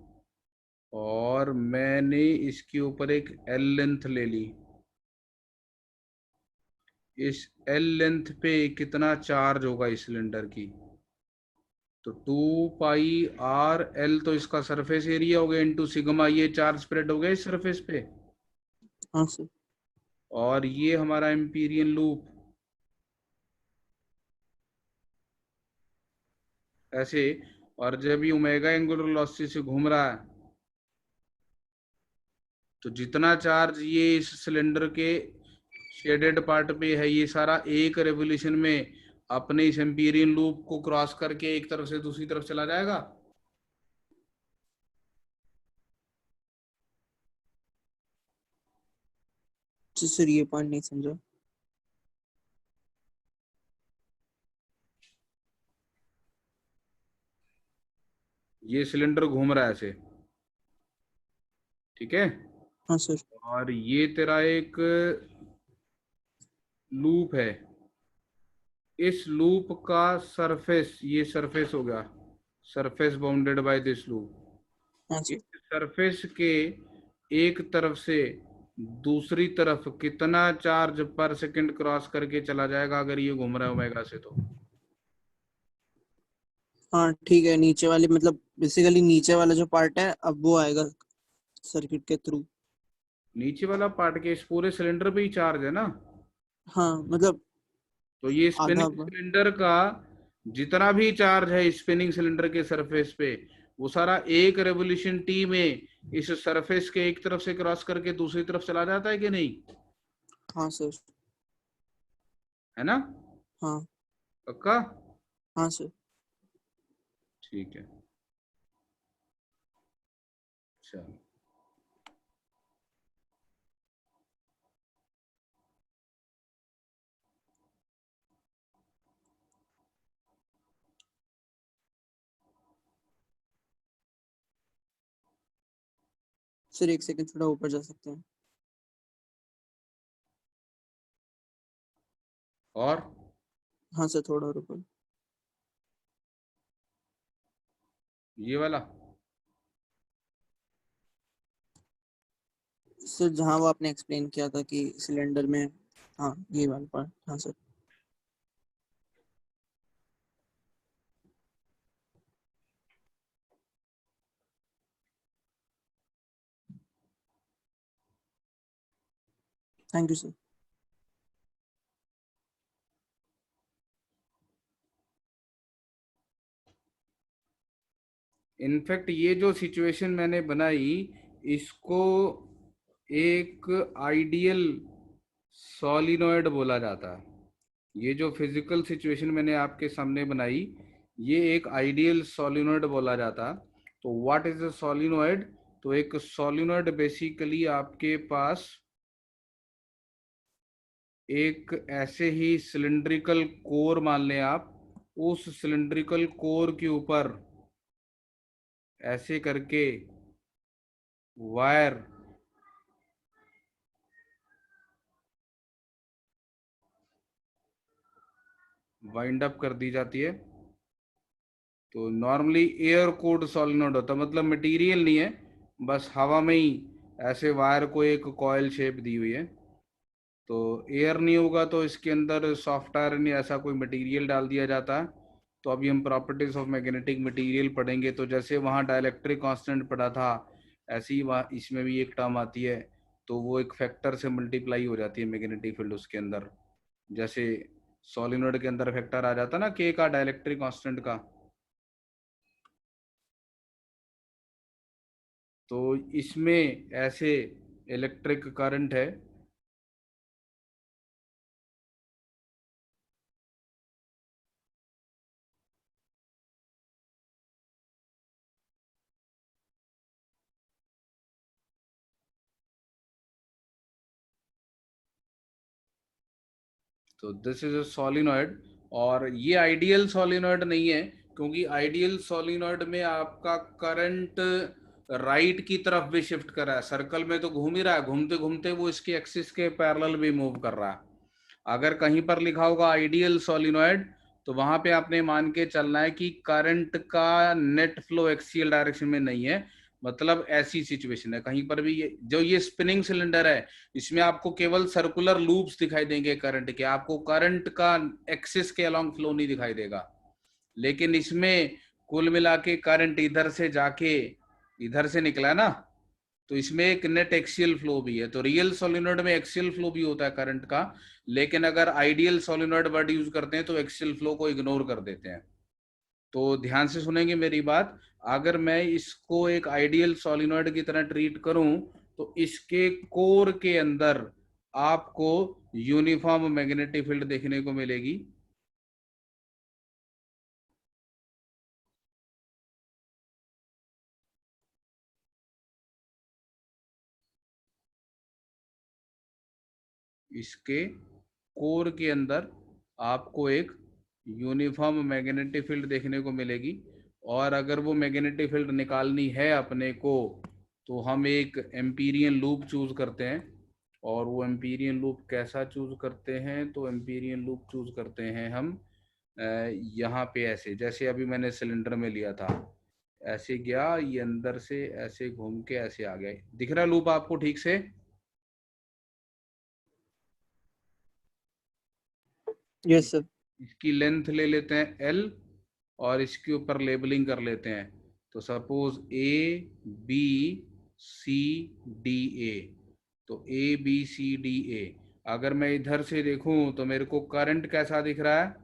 और मैंने इसके ऊपर एक एल लेंथ ले ली। इस एल लेंथ पे कितना चार्ज होगा इस सिलेंडर की? तो 2πr_l तो इसका सरफेस एरिया हो गया इंटू सिग्मा, ये चार्ज स्प्रेड हो गया इस सरफेस पे। हाँ सर। और ये हमारा एम्पीरियन लूप ऐसे, और जब ये ओमेगा एंगुलर वेलोसिटी से घूम रहा है तो जितना चार्ज ये इस सिलेंडर के शेडेड पार्ट पे है ये सारा एक रेवोल्यूशन में अपने इस एम्पीरियन लूप को क्रॉस करके एक तरफ से दूसरी तरफ चला जाएगा। जी सर ये पॉइंट नहीं समझा। ये सिलेंडर घूम रहा है ऐसे, ठीक है, हाँ सर। और ये तेरा एक लूप है। इस लूप का सरफेस, ये सरफेस हो गया, surface bounded by this loop. हाँ सर। इस सरफेस के एक तरफ से दूसरी तरफ कितना चार्ज पर सेकंड क्रॉस करके चला जाएगा अगर ये घूम रहा है ओमेगा से? तो हाँ ठीक है, नीचे वाले मतलब बेसिकली नीचे वाला जो पार्ट है अब वो आएगा सर्किट के थ्रू। नीचे वाला पार्ट के इस पूरे सिलेंडर पे ही चार्ज है ना? हाँ मतलब तो ये आधा स्पिनिंग सिलेंडर का जितना भी चार्ज है स्पिनिंग सिलेंडर के सरफेस पे, वो सारा एक रेवोल्यूशन टी में इस सरफेस के एक तरफ से क्रॉस करके दूसरी तरफ चला जाता है कि नहीं? हाँ सर। है ना? हाँ। पक्का? हाँ सर। ठीक है, चलो। सर एक सेकंड थोड़ा ऊपर जा सकते हैं? और हाँ सर थोड़ा और ऊपर। ये वाला सर जहाँ वो आपने एक्सप्लेन किया था कि सिलेंडर में, हाँ ये वाला पार्ट, हाँ sir. Thank you sir. In fact ये जो सिचुएशन मैंने बनाई इसको एक आइडियल सॉलिनॉइड बोला जाता है। ये जो फिजिकल सिचुएशन मैंने आपके सामने बनाई ये एक आइडियल सॉलिनॉइड बोला जाता। तो व्हाट इज अ सॉलिनॉइड? तो एक सॉलिनॉइड बेसिकली आपके पास एक ऐसे ही सिलिंड्रिकल कोर मान लें आप, उस सिलिंड्रिकल कोर के ऊपर ऐसे करके वायर वाइंड अप कर दी जाती है। तो नॉर्मली एयर कूल्ड सॉलिनॉइड होता है, मतलब मटेरियल नहीं है, बस हवा में ही ऐसे वायर को एक कॉइल शेप दी हुई है, तो एयर नहीं होगा तो इसके अंदर सॉफ्ट आयरन या ऐसा कोई मटेरियल डाल दिया जाता है। तो अभी हम प्रॉपर्टीज ऑफ मैग्नेटिक मटेरियल पढ़ेंगे। तो जैसे वहाँ डाइलेक्ट्रिक कांस्टेंट पढ़ा था, ऐसे ही वहाँ इसमें भी एक टर्म आती है, तो वो एक फैक्टर से मल्टीप्लाई हो जाती है मैग्नेटिक फील्ड उसके अंदर। जैसे सोलिनॉइड के अंदर फैक्टर आ जाता ना के का, डाइलेक्ट्रिक कांस्टेंट का। तो इसमें ऐसे इलेक्ट्रिक करंट है, तो दिस इज अ सोलिनॉइड। और ये आइडियल सोलिनॉइड नहीं है, क्योंकि आइडियल सोलिनॉइड में आपका करंट राइट की तरफ भी शिफ्ट कर रहा है। सर्कल में तो घूम ही रहा है, घूमते घूमते वो इसके एक्सिस के पैरेलल भी मूव कर रहा है। अगर कहीं पर लिखा होगा आइडियल सोलिनॉइड, तो वहां पे आपने मान के चलना है कि करंट का नेट फ्लो एक्सियल डायरेक्शन में नहीं है। मतलब ऐसी सिचुएशन है कहीं पर भी, जो ये स्पिनिंग सिलेंडर है, इसमें आपको केवल सर्कुलर लूप्स दिखाई देंगे करंट के, आपको करंट का एक्सिस के अलोंग फ्लो नहीं दिखाई देगा। लेकिन इसमें कुल मिला के करंट इधर से जाके इधर से निकला है ना, तो इसमें एक नेट एक्सियल फ्लो भी है। तो रियल सोलिनॉइड में एक्सियल फ्लो भी होता है करंट का, लेकिन अगर आइडियल सोलिनॉइड वर्ड यूज करते हैं तो एक्सियल फ्लो को इग्नोर कर देते हैं। तो ध्यान से सुनेंगे मेरी बात। अगर मैं इसको एक आइडियल सोलिनॉइड की तरह ट्रीट करूं, तो इसके कोर के अंदर आपको यूनिफॉर्म मैग्नेटिक फील्ड देखने को मिलेगी। इसके कोर के अंदर आपको एक यूनिफॉर्म मैग्नेटिक फील्ड देखने को मिलेगी। और अगर वो मैग्नेटिक फील्ड निकालनी है अपने को, तो हम एक एम्पीरियन लूप चूज करते हैं। और वो एम्पीरियन लूप कैसा चूज करते हैं, तो एम्पीरियन लूप चूज करते हैं हम यहाँ पे ऐसे, जैसे अभी मैंने सिलेंडर में लिया था, ऐसे गया ये अंदर से, ऐसे घूम के ऐसे आ गया। दिख रहा लूप आपको ठीक से? Yes sir. इसकी लेंथ ले लेते हैं एल, और इसके ऊपर लेबलिंग कर लेते हैं। तो suppose A B C D A, तो ए बी सी डी ए। अगर मैं इधर से देखूं तो मेरे को करंट कैसा दिख रहा है?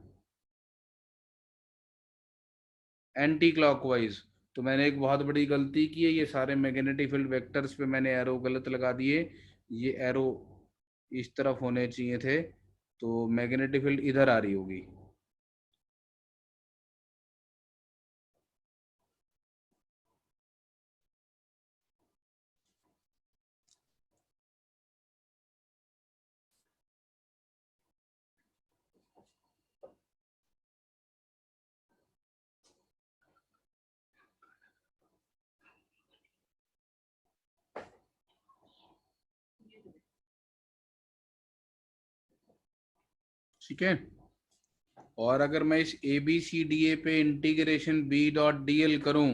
Anti clockwise. तो मैंने एक बहुत बड़ी गलती की है, ये सारे मैग्नेटिक फील्ड वेक्टर्स पे मैंने एरो गलत लगा दिए। ये एरो इस तरफ होने चाहिए थे, तो मैग्नेटिक फील्ड इधर आ रही होगी। ठीक है। और अगर मैं इस ए बी सी डी ए पे integration B dot D L करूं,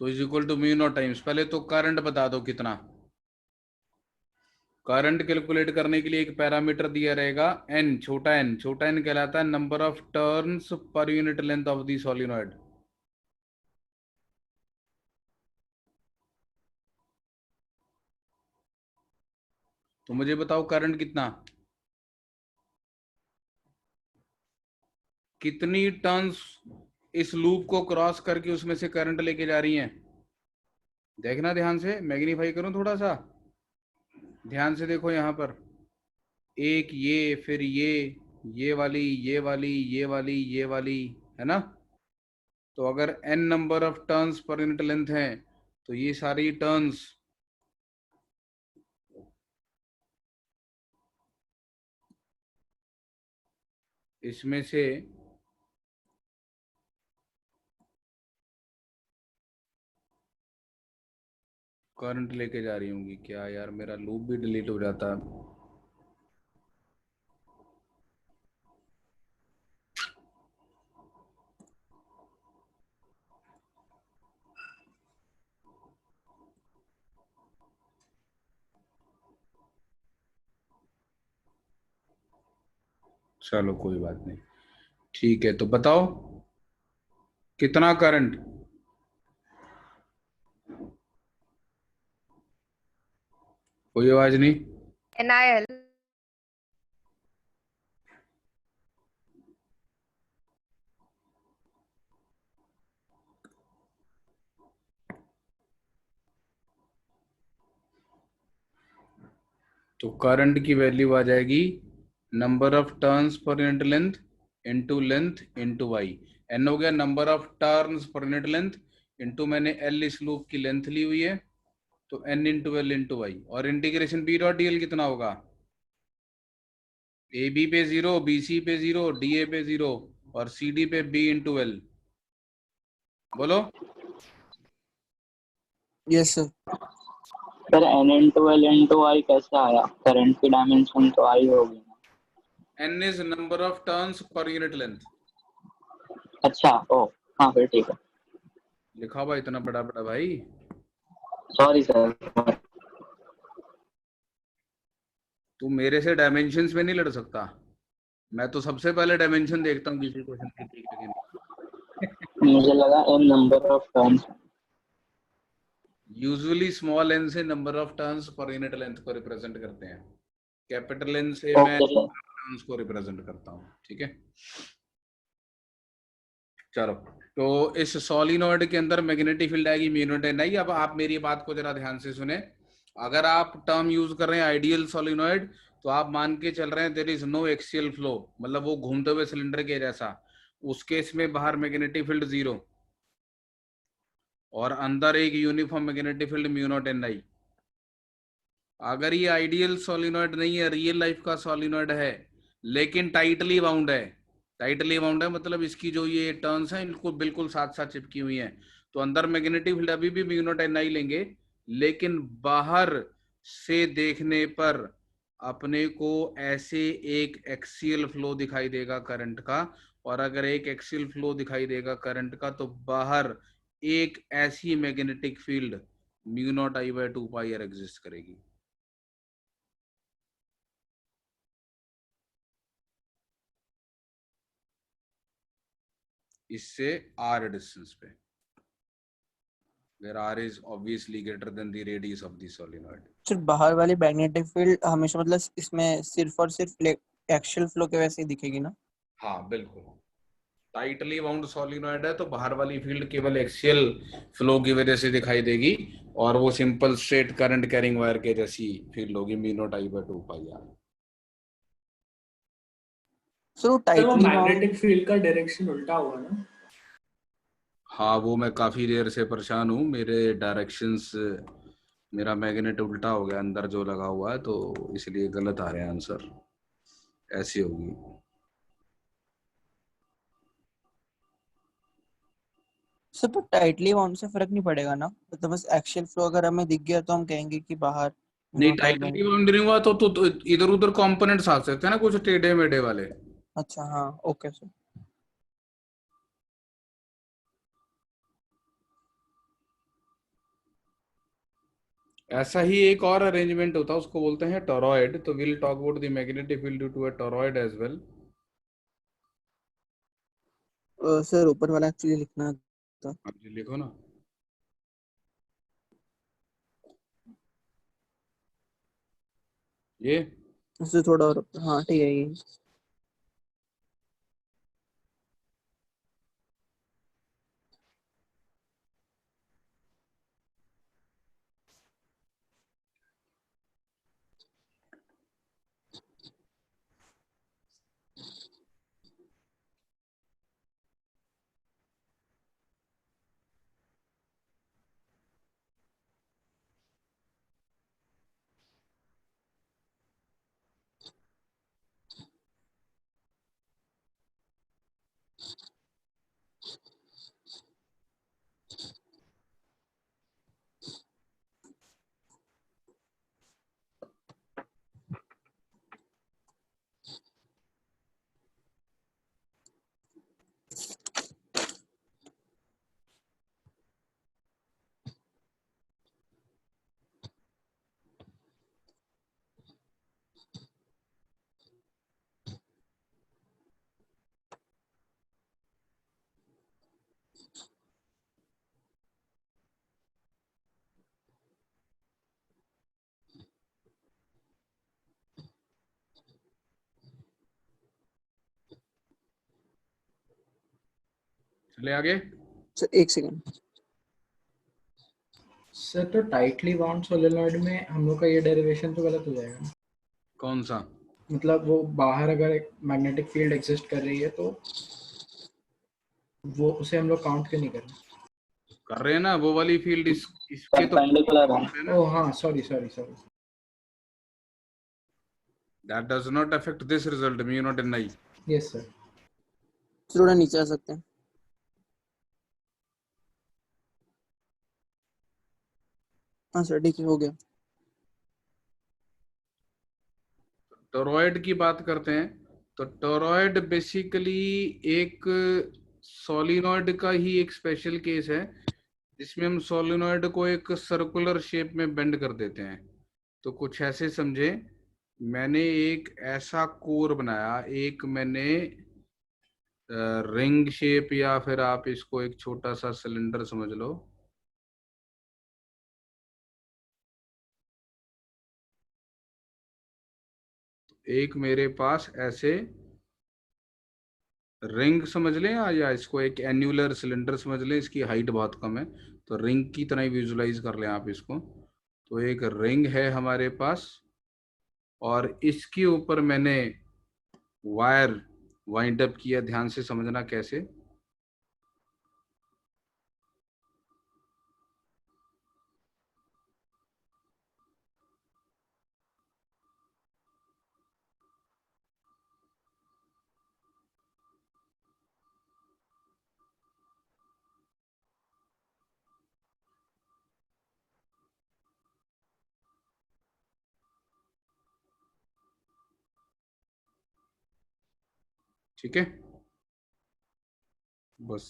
तो is equal to mu not times, पहले तो करंट बता दो कितना। करंट कैलकुलेट करने के लिए एक पैरामीटर दिया रहेगा एन, छोटा एन। छोटा एन कहलाता है number of turns per unit length of the solenoid. तो मुझे बताओ करंट कितना, कितनी टर्न्स इस लूप को क्रॉस करके उसमें से करंट लेके जा रही हैं। देखना ध्यान से, मैग्नीफाई करूं थोड़ा सा, ध्यान से देखो यहाँ पर। एक ये, फिर ये वाली, ये वाली, ये वाली, ये वाली, है ना। तो अगर n number of turns per unit length है, तो ये सारी टर्न्स इसमें से करंट लेके जा रही होंगी। क्या यार, मेरा लूप भी डिलीट हो जाता है। चलो कोई बात नहीं, ठीक है। तो बताओ कितना करंट, कोई आवाज नहीं। NIL। तो करंट की वैल्यू आ जाएगी number of turns per unit length into Y. N हो गया number of turns per unit length into मैंने एल इस लूप की लेंथ ली हुई है, तो N into L into Y. और integration B dot D L कितना होगा, ए बी पे 0, बी सी पे 0, डी ए पे 0 और सी डी पे बी इंटू एल। बोलो। Yes sir. Sir N into L into I कैसे आया? करंट की डायमेंशन तो आई होगी ना। N is number of turns per unit length. अच्छा ओ, हाँ फिर ठीक है। लिखा हुआ इतना बड़ा बड़ा भाई। Sorry sir. तू मेरे से डायमेंशंस में नहीं लड़ सकता। मैं तो सबसे पहले डायमेंशन देखता हूँ किसी क्वेश्चन की, ठीक है कि नहीं। मुझे लगा N number of turns. Usually small N से number of turns per unit length को रिप्रेजेंट करते हैं, कैपिटल एन से मैं ओके सर। टर्न्स को रिप्रेजेंट करता हूँ, ठीक है। चलो, तो इस सोलिनॉइड के अंदर मैग्नेटिक फील्ड आएगी म्यू नॉट एन आई। अब आप मेरी बात को जरा ध्यान से सुने। अगर आप टर्म यूज कर रहे हैं आइडियल सोलिनॉइड, तो आप मान के चल रहे हैं there is no axial flow, मतलब वो घूमते हुए सिलेंडर के जैसा। उस केस में बाहर मैग्नेटिक फील्ड 0 और अंदर एक uniform magnetic field mu not N I. अगर ये आइडियल सोलिनॉइड नहीं है, रियल लाइफ का सोलिनॉइड है, लेकिन टाइटली बाउंड है, टाइटली बाउंड है मतलब इसकी जो ये टर्न्स हैं इनको बिल्कुल साथ साथ चिपकी हुई हैं, तो अंदर मैग्नेटिक फील्ड अभी भी म्यू नॉट एन आई लेंगे, लेकिन बाहर से देखने पर अपने को ऐसे एक एक्सियल फ्लो दिखाई देगा करंट का। और अगर एक एक्सियल फ्लो दिखाई देगा करंट का, तो बाहर एक ऐसी magnetic field mu not I by 2 pi R exist करेगी। इससे आर डिस्टेंस पे, where r is obviously greater than the radius of the solenoid। सिर्फ बाहर वाली मैग्नेटिक फील्ड हमेशा मतलब इसमें सिर्फ और सिर्फ एक्सियल फ्लो के वैसे ही दिखेगी ना? हाँ बिल्कुल, टाइटली बाउंड सोलिनॉइड है तो बाहर वाली फील्ड केवल एक्सियल फ्लो की वजह से दिखाई देगी, और वो simple straight current carrying wire के जैसी फील्ड होगी mu not I by 2 pi R. Sir वो सर वो टाइटली बाउंड। मैग्नेटिक फील्ड का डायरेक्शन उल्टा हुआ ना? हाँ वो मैं काफी देर से परेशान हूँ, मेरे डायरेक्शंस, मेरा मैग्नेट उल्टा हो गया अंदर जो लगा हुआ है, तो इसलिए गलत आ रहे हैं आंसर, ऐसी होगी। सर तो टाइटली बाउंड से फर्क नहीं पड़ेगा ना, मतलब बस एक्सियल फ्लो अगर हमें दिख गया तो हम कहेंगे कि बाहर नहीं, note I by. Tightly bound नहीं हुआ तो इधर उधर कंपोनेंट्स आ सकते हैं ना, कुछ टेढ़े मेढ़े वाले। अच्छा हाँ ओके सर। ऐसा ही एक और अरेंजमेंट होता है, उसको बोलते हैं टोरॉइड। तो will talk about the magnetic field due to a toroid as well. Sir ऊपर वाला एक्चुअली लिखना था। आप जी लिखो ना। ये उससे थोड़ा और हाँ ठीक है ये। चले आगे। सर एक सेकंड। सर तो टाइटली बाउंड सोलेनॉइड में हम लोग का ये डेरिवेशन तो गलत हो जाएगा ना? कौन सा? मतलब वो बाहर अगर एक मैग्नेटिक फील्ड एग्जिस्ट कर रही है तो वो उसे हम लोग काउंट क्यों नहीं कर रहे? कर रहे हैं ना, वो वाली फील्ड इसके तो परपेंडिकुलर है। है ना। ओह हाँ, sorry sorry sorry. That does not affect this result, mu not ni. Yes sir. थोड़ा नीचे आ सकते हैं? हाँ सर ठीक है, हो गया। टोरॉइड की बात करते हैं। तो टोरॉइड बेसिकली एक सोलिनॉइड का ही एक स्पेशल केस है, जिसमें हम सोलिनॉइड को एक सर्कुलर शेप में बेंड कर देते हैं। तो कुछ ऐसे समझे, मैंने एक ऐसा कोर बनाया, एक मैंने रिंग शेप, या फिर आप इसको एक छोटा सा सिलेंडर समझ लो। एक मेरे पास ऐसे रिंग समझ लें, या इसको एक एन्यूलर सिलेंडर समझ लें, इसकी हाइट बहुत कम है, तो रिंग की तरह ही विजुलाइज कर लें आप इसको। तो एक रिंग है हमारे पास, और इसके ऊपर मैंने वायर वाइंड अप किया। ध्यान से समझना कैसे। ठीक है, बस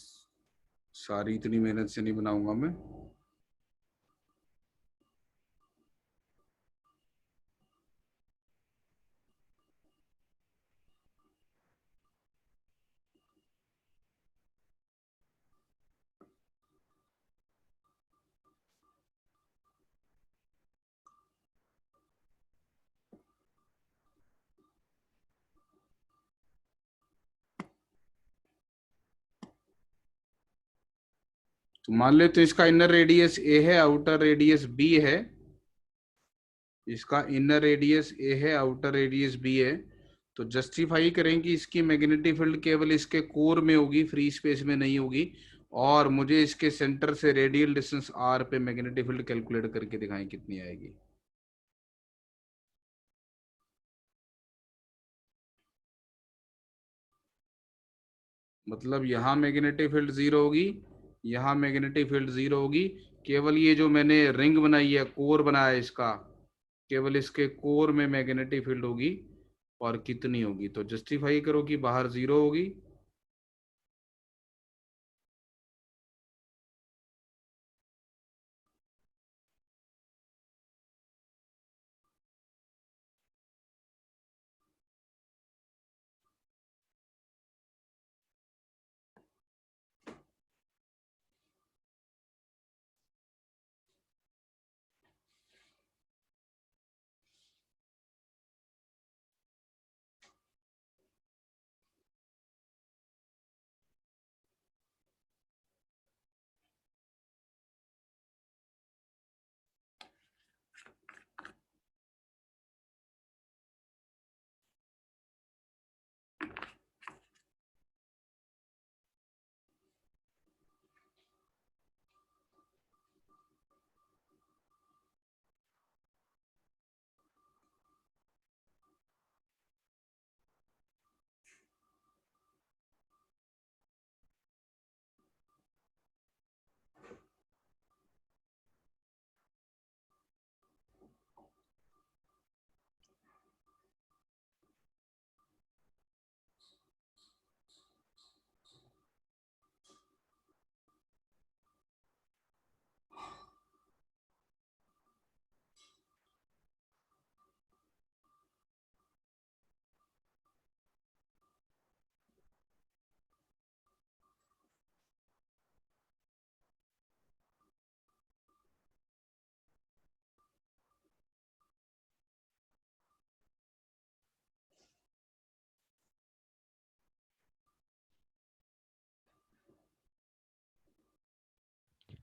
सारी इतनी मेहनत से नहीं बनाऊंगा मैं। तो मान ले, तो इसका इनर रेडियस ए है, आउटर रेडियस बी है। इसका इनर रेडियस ए है, आउटर रेडियस बी है। तो जस्टिफाई करें कि इसकी मैग्नेटिक फील्ड केवल इसके कोर में होगी, फ्री स्पेस में नहीं होगी। और मुझे इसके सेंटर से रेडियल डिस्टेंस आर पे मैग्नेटिक फील्ड कैलकुलेट करके दिखाएं कितनी आएगी। मतलब यहाँ मैग्नेटिक फील्ड जीरो होगी, यहाँ मैग्नेटिक फील्ड जीरो होगी। केवल ये जो मैंने रिंग बनाई है, कोर बनाया है इसका, केवल इसके कोर में मैग्नेटिक फील्ड होगी। और कितनी होगी? तो जस्टिफाई करो कि बाहर जीरो होगी।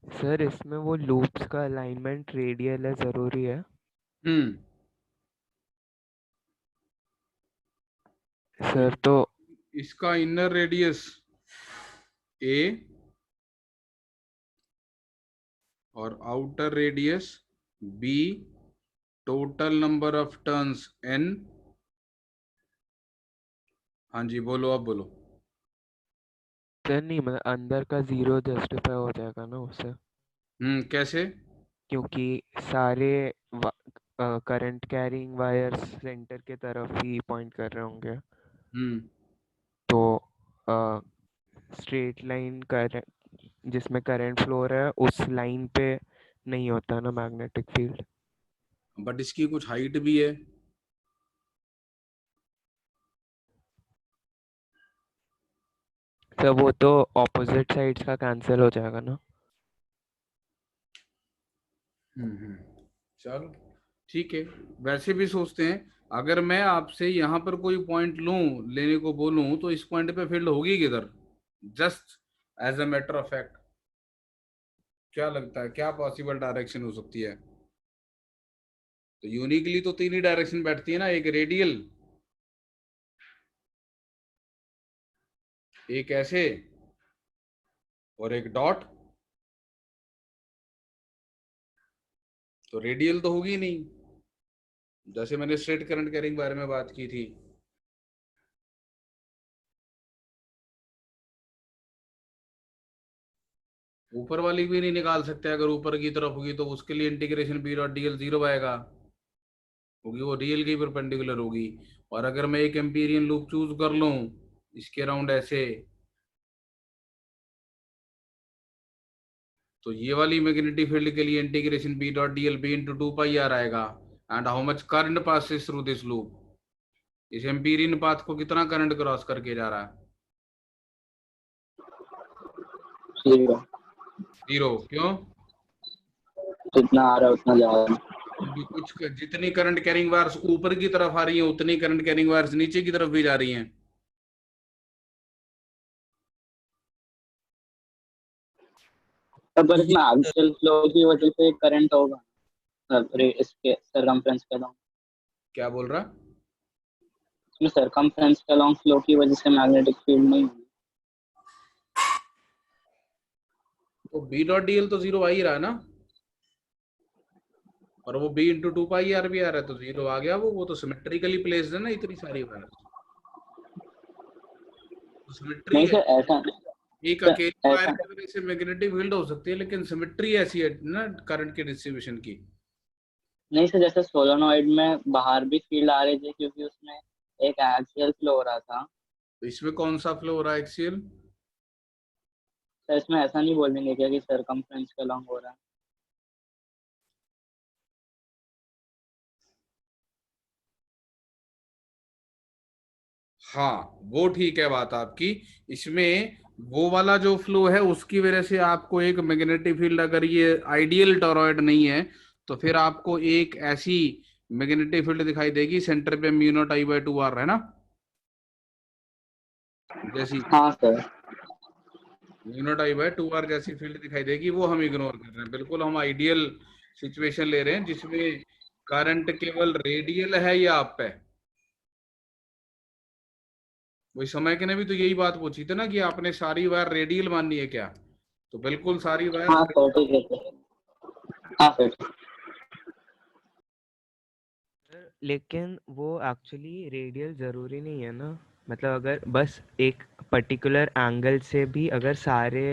सर इसमें वो लूप्स का अलाइनमेंट रेडियल है, जरूरी है? सर तो इसका इनर रेडियस a और outer radius b, total number of turns n। हाँ जी बोलो, अब बोलो। सर नहीं, मतलब अंदर का 0 जस्टिफाई हो जाएगा ना उससे, कैसे? क्योंकि सारे करंट कैरिंग वायर्स सेंटर के तरफ ही पॉइंट कर रहे होंगे। तो स्ट्रेट लाइन कर जिसमें करंट फ्लो हो रहा है उस लाइन पे नहीं होता ना मैग्नेटिक फील्ड। बट इसकी कुछ हाइट भी है। सर वो तो ऑपोजिट साइड्स का कैंसिल हो जाएगा ना। चलो ठीक है, वैसे भी सोचते हैं, अगर मैं आपसे यहाँ पर कोई पॉइंट लूं, लेने को बोलूं, तो इस पॉइंट पे फील्ड होगी किधर? Just as a matter of fact, क्या लगता है क्या पॉसिबल डायरेक्शन हो सकती है? तो यूनिकली तो तीन ही डायरेक्शन बैठती है ना, एक रेडियल, एक ऐसे, और एक डॉट। तो रेडियल तो होगी नहीं, जैसे मैंने स्ट्रेट करंट कैरिंग बारे में बात की थी। ऊपर वाली भी नहीं निकाल सकते, अगर ऊपर की तरफ होगी तो उसके लिए इंटीग्रेशन बी डॉट डीएल 0 आएगा, क्योंकि वो रियल की परपेंडिकुलर होगी। और अगर मैं एक एम्पीरियन लूप चूज कर लूं इसके अराउंड ऐसे, तो ये वाली मैग्नेटिक फील्ड के लिए integration B dot DL B into 2 pi R आएगा। And how much current passes through this loop? इस एम्पीरियन पाथ को कितना करंट क्रॉस करके जा रहा है? 0। 0। क्यों? जितना आ रहा है उतना जा रहा है। क्योंकि जितनी करंट कैरिंग वायर्स ऊपर की तरफ आ रही हैं, उतनी करंट कैरिंग वायर्स नीचे की तरफ भी जा रही हैं। पर ये इसमें एक्सियल फ्लो की वजह से करंट होगा इसके सरकमफ्रेंस के अलोंग। क्या बोल रहा? इसमें सरकमफ्रेंस के अलोंग फ्लो की वजह से मैग्नेटिक फील्ड नहीं होगी। तो बी डॉट डीएल तो 0 आ ही रहा है ना, और वो बी इंटू 2 पाई आर भी आ रहा है, तो 0 आ गया। वो तो सिमेट्रिकली प्लेस्ड है ना, इतनी सारी वायर तो सिमेट्री नहीं है। सर, ऐसा एक सर, अकेली वायर ऐसा की वजह से मैग्नेटिक फील्ड हो सकती है, लेकिन सिमेट्री ऐसी है ना करंट के डिस्ट्रीब्यूशन की। नहीं सर, जैसे सोलोनॉइड में बाहर भी फील्ड आ रही थी क्योंकि उसमें एक एक्सियल फ्लो हो रहा था। तो इसमें कौन सा फ्लो हो रहा है, एक्सियल? सर इसमें ऐसा नहीं बोलेंगे क्या कि सरकमफ्रेंस के अलोंग हो रहा है? हाँ वो ठीक है बात आपकी। इसमें वो वाला जो फ्लो है उसकी वजह से आपको एक मैग्नेटिक फील्ड, अगर ये आइडियल टॉरॉइड नहीं है, तो फिर आपको एक ऐसी मैग्नेटिक फील्ड दिखाई देगी सेंटर पे mu not I by 2 R, है ना, जैसी हाँ sir. Mu not I by 2 R जैसी फील्ड दिखाई देगी। वो हम इग्नोर कर रहे हैं, बिल्कुल हम आइडियल सिचुएशन ले रहे हैं जिसमें करंट केवल रेडियल है या अप है। वही समय के ने भी तो यही बात पूछी थी ना कि आपने सारी वायर रेडियल माननी है क्या? तो बिल्कुल सारी वायर। हाँ सर ठीक है सर। हाँ सर। लेकिन वो एक्चुअली रेडियल ज़रूरी नहीं है ना, मतलब अगर बस एक पर्टिकुलर एंगल से भी अगर सारे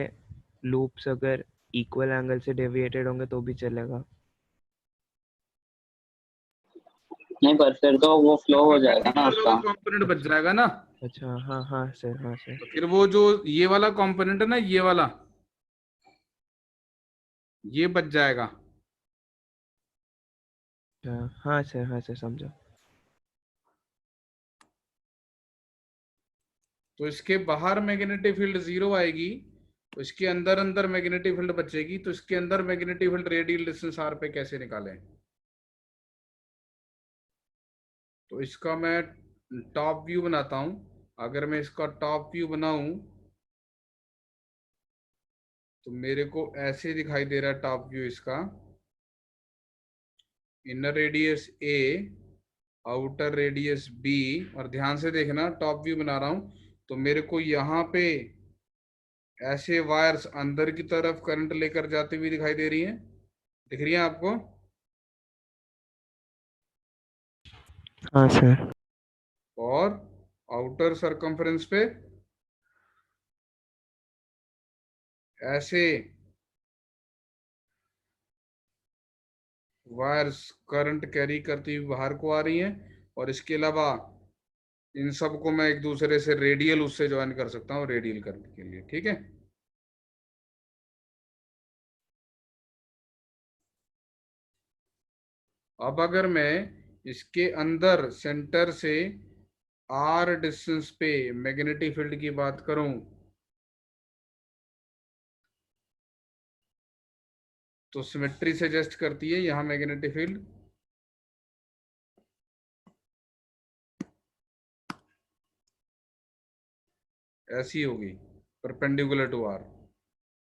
लूप्स अगर इक्वल एंगल से डेविएटेड होंगे तो भी चलेगा। नहीं पर फिर तो वो फ्लो हो जाएगा ना परपेंडिकुलर उसका। वाला कंपोनेंट बच जाएगा ना। अच्छा हाँ हाँ सर, हाँ सर। तो फिर वो जो ये वाला कंपोनेंट है ना, ये वाला, ये बच जाएगा। हाँ सर, हाँ सर, समझा। तो इसके बाहर मैग्नेटिक फील्ड 0 आएगी, तो इसके अंदर अंदर मैग्नेटिक फील्ड बचेगी। तो इसके अंदर magnetic field radial distance R पे कैसे निकालें? तो इसका मैं टॉप व्यू बनाता हूं। अगर मैं इसका टॉप व्यू बनाऊं तो मेरे को ऐसे दिखाई दे रहा है टॉप व्यू इसका, इनर रेडियस ए, आउटर रेडियस बी, और ध्यान से देखना टॉप व्यू बना रहा हूं तो मेरे को यहाँ पे ऐसे वायर्स अंदर की तरफ करंट लेकर जाती हुई दिखाई दे रही हैं, दिख रही है आपको? हाँ सर। और आउटर सरकमफ्रेंस पे ऐसे वायर्स करंट कैरी करती हुई बाहर को आ रही हैं, और इसके अलावा इन सब को मैं एक दूसरे से रेडियल उससे ज्वाइन कर सकता हूँ रेडियल करंट के लिए, ठीक है। अब अगर मैं इसके अंदर सेंटर से आर डिस्टेंस पे मैग्नेटिक फील्ड की बात करूं तो सिमेट्री सजेस्ट करती है यहां मैग्नेटिक फील्ड ऐसी होगी, परपेंडिकुलर टू आर।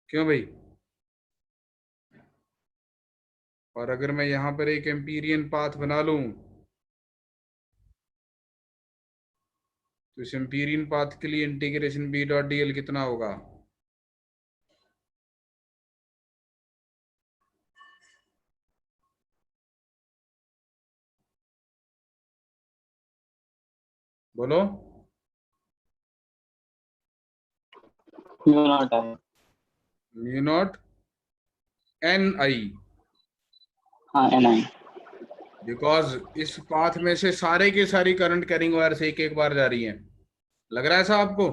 क्यों भाई? और अगर मैं यहां पर एक एम्पीरियन पाथ बना लूं तो इस एम्पीरियन पाथ के लिए integration B dot D L कितना होगा? बोलो। म्यू नॉट है। म्यू नॉट एन आई, हाँ एन आई। बिकॉज इस पाथ में से सारे के सारी करंट कैरिंग वायर्स एक एक बार जा रही हैं, लग रहा है ऐसा आपको?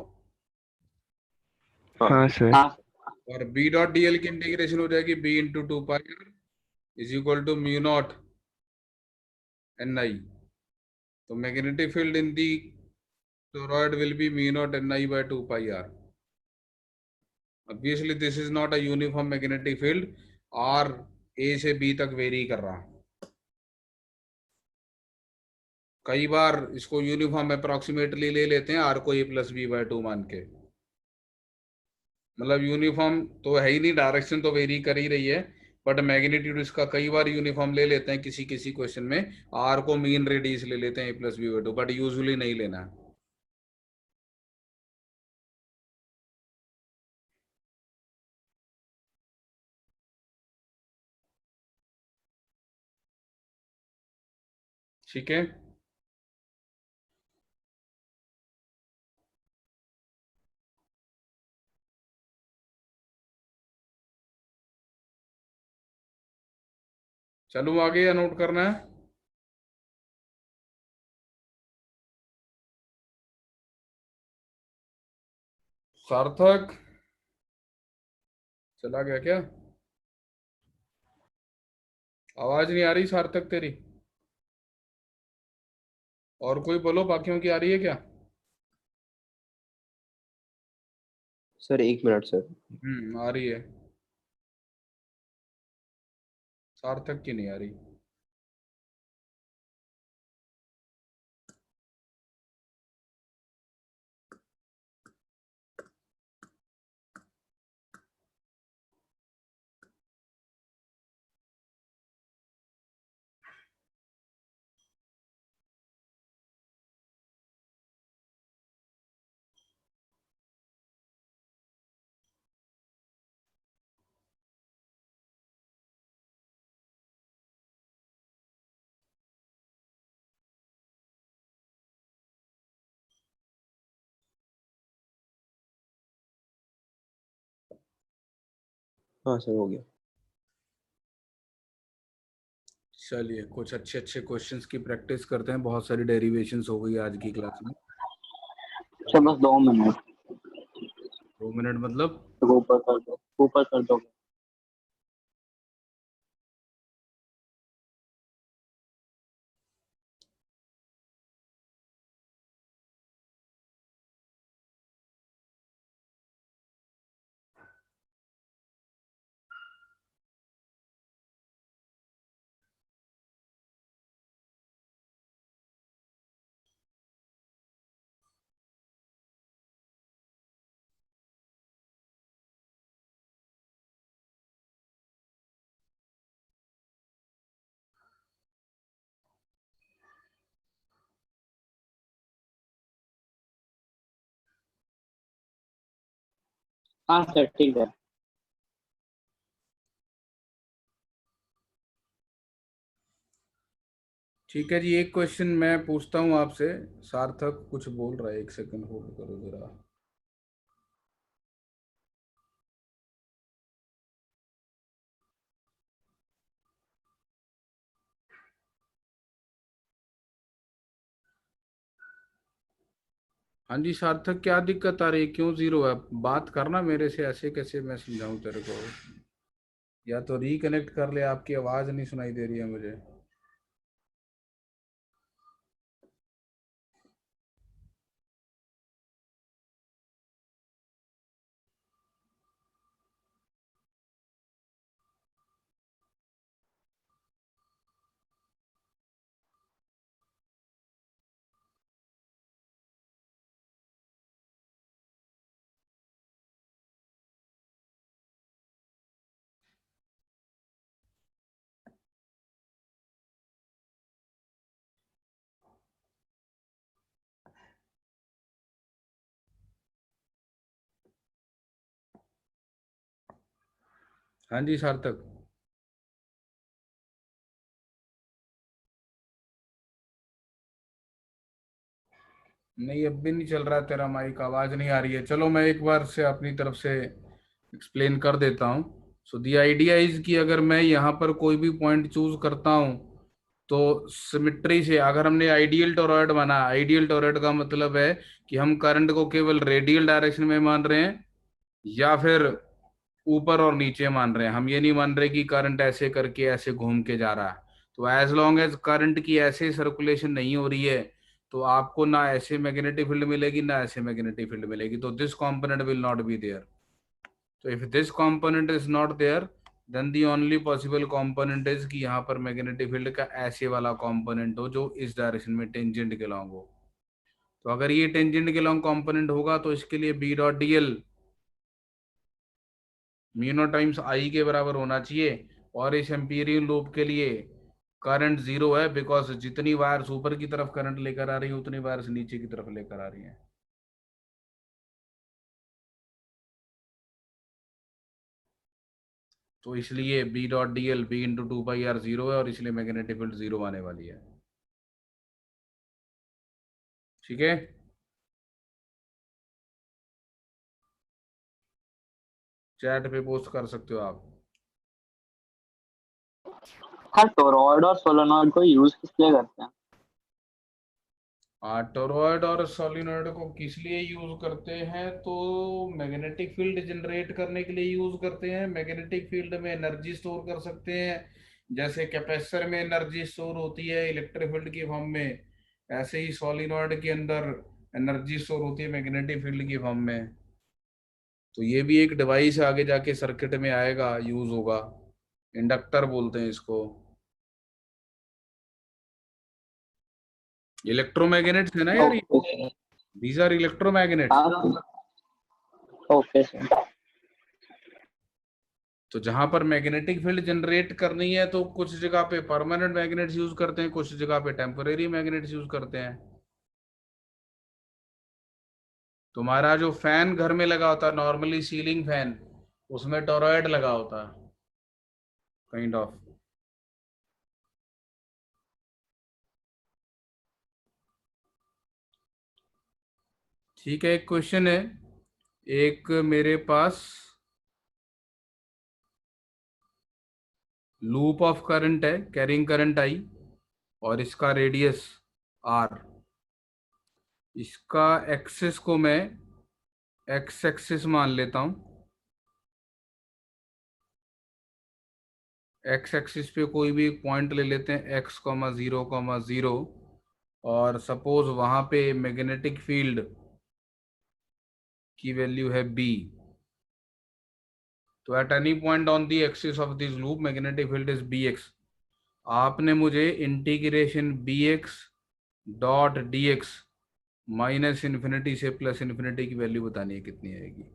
हाँ सर। हाँ और बी डॉट डी एल की इंटीग्रेशन हो जाएगी B into two pi is equal to mu not N I. तो magnetic field in the toroid will be mu naught n I by 2 pi r. Obviously this is not a uniform magnetic field, r a से b तक very कर रहा। कई बार इसको uniform approximately ले लेते हैं r को a प्लस बी बाय 2 मान के, मतलब यूनिफॉर्म तो है ही नहीं, डायरेक्शन तो वेरी कर ही रही है, बट मैग्नीट्यूड इसका कई बार यूनिफॉर्म ले लेते हैं किसी किसी क्वेश्चन में, r को मीन रेडियस ले लेते हैं a plus B by 2, but usually नहीं लेना है। ठीक है। चलो आगे या नोट करना है? सार्थक चला गया क्या? आवाज नहीं आ रही सार्थक तेरी? और कोई बोलो, बाकियों की आ रही है क्या? Sir 1 minute sir. आ रही है, सार्थक की नहीं आ रही। हाँ सर हो गया। चलिए कुछ अच्छे अच्छे क्वेश्चंस की प्रैक्टिस करते हैं, बहुत सारी डेरिवेशंस हो गई आज की क्लास में। सर बस 2 मिनट। 2 मिनट मतलब? तो ऊपर कर दो, ऊपर कर दो। हाँ सर ठीक है। ठीक है जी, एक क्वेश्चन मैं पूछता हूँ आपसे। सार्थक कुछ बोल रहा है, एक सेकंड होल्ड करो जरा। हाँ जी सार्थक, क्या दिक्कत आ रही है, क्यों जीरो है? बात करना मेरे से, ऐसे कैसे मैं समझाऊं तेरे को? या तो रिकनेक्ट कर ले, आपकी आवाज नहीं सुनाई दे रही है मुझे। हाँ जी सार्थक। नहीं, अब भी नहीं चल रहा तेरा माइक, आवाज नहीं आ रही है। चलो मैं एक बार से अपनी तरफ से एक्सप्लेन कर देता हूँ। सो द आइडिया इज कि अगर मैं यहाँ पर कोई भी पॉइंट चूज करता हूँ तो सिमिट्री से, अगर हमने आइडियल टोरॉइड बना, आइडियल टोरॉइड का मतलब है कि हम करंट को केवल रेडियल डायरेक्शन में मान रहे हैं या फिर ऊपर और नीचे मान रहे हैं। हम ये नहीं मान रहे कि करंट ऐसे करके ऐसे घूम के जा रहा है। तो एज लॉन्ग एज करंट की ऐसे सर्कुलेशन नहीं हो रही है तो आपको ना ऐसे मैग्नेटिक फील्ड मिलेगी ना ऐसे मैग्नेटिक फील्ड मिलेगी, तो this component will not be there. तो if this component is not there then the only possible component is कि यहाँ पर मैग्नेटिक फील्ड का ऐसे वाला कंपोनेंट हो जो इस डायरेक्शन में टेंजेंट के लॉन्ग हो। तो अगर ये टेंजेंट के लॉन्ग कंपोनेंट होगा तो इसके लिए B dot D L mu times I के बराबर होना चाहिए। और इस एम्पीरियन लूप के लिए करंट जीरो है, बिकॉज जितनी वायर्स ऊपर की तरफ करंट लेकर आ रही है उतनी वायर्स नीचे की तरफ लेकर आ रही हैं। तो इसलिए B dot D L B into two pi R zero है और इसलिए मैग्नेटिक फील्ड जीरो आने वाली है। ठीक है। चैट पे पोस्ट कर सकते हो आप। हाँ टोरॉइड और सोलेनॉइड को यूज किस लिए करते हैं? टोरॉइड और सोलिनॉइड को किस लिए यूज करते हैं? तो मैग्नेटिक फील्ड जनरेट करने के लिए यूज करते हैं। मैग्नेटिक फील्ड में एनर्जी स्टोर कर सकते हैं, जैसे कैपेसिटर में एनर्जी स्टोर होती है इलेक्ट्रिक फील्ड की फॉर्म में, ऐसे ही सोलिनॉइड के अंदर एनर्जी स्टोर होती है मैग्नेटिक फील्ड की फॉर्म में। तो ये भी एक डिवाइस आगे जाके सर्किट में आएगा, यूज होगा। इंडक्टर बोलते हैं इसको। इलेक्ट्रोमैग्नेट्स है ना यार, okay sir. These are electromagnets. हाँ ओके सर। तो जहां पर मैग्नेटिक फील्ड जनरेट करनी है तो कुछ जगह पे परमानेंट मैग्नेट्स यूज करते हैं, कुछ जगह पे टेम्परेरी मैग्नेट्स यूज करते हैं। तुम्हारा जो फैन घर में लगा होता है नॉर्मली, सीलिंग फैन, उसमें टोरॉइड लगा होता है काइंड ऑफ। ठीक है, एक क्वेश्चन है। एक मेरे पास लूप ऑफ करंट है, कैरिंग करंट आई, और इसका रेडियस आर। इसका एक्सिस को मैं एक्स एक्सिस मान लेता हूं। एक्स एक्सिस पे कोई भी एक पॉइंट ले लेते हैं, X comma zero comma zero. और सपोज वहां पे मैग्नेटिक फील्ड की वैल्यू है बी। तो at any point on the axis of this loop magnetic field is B X. आपने मुझे integration B X dot D X minus infinity से plus infinity की वैल्यू बतानी है, कितनी आएगी?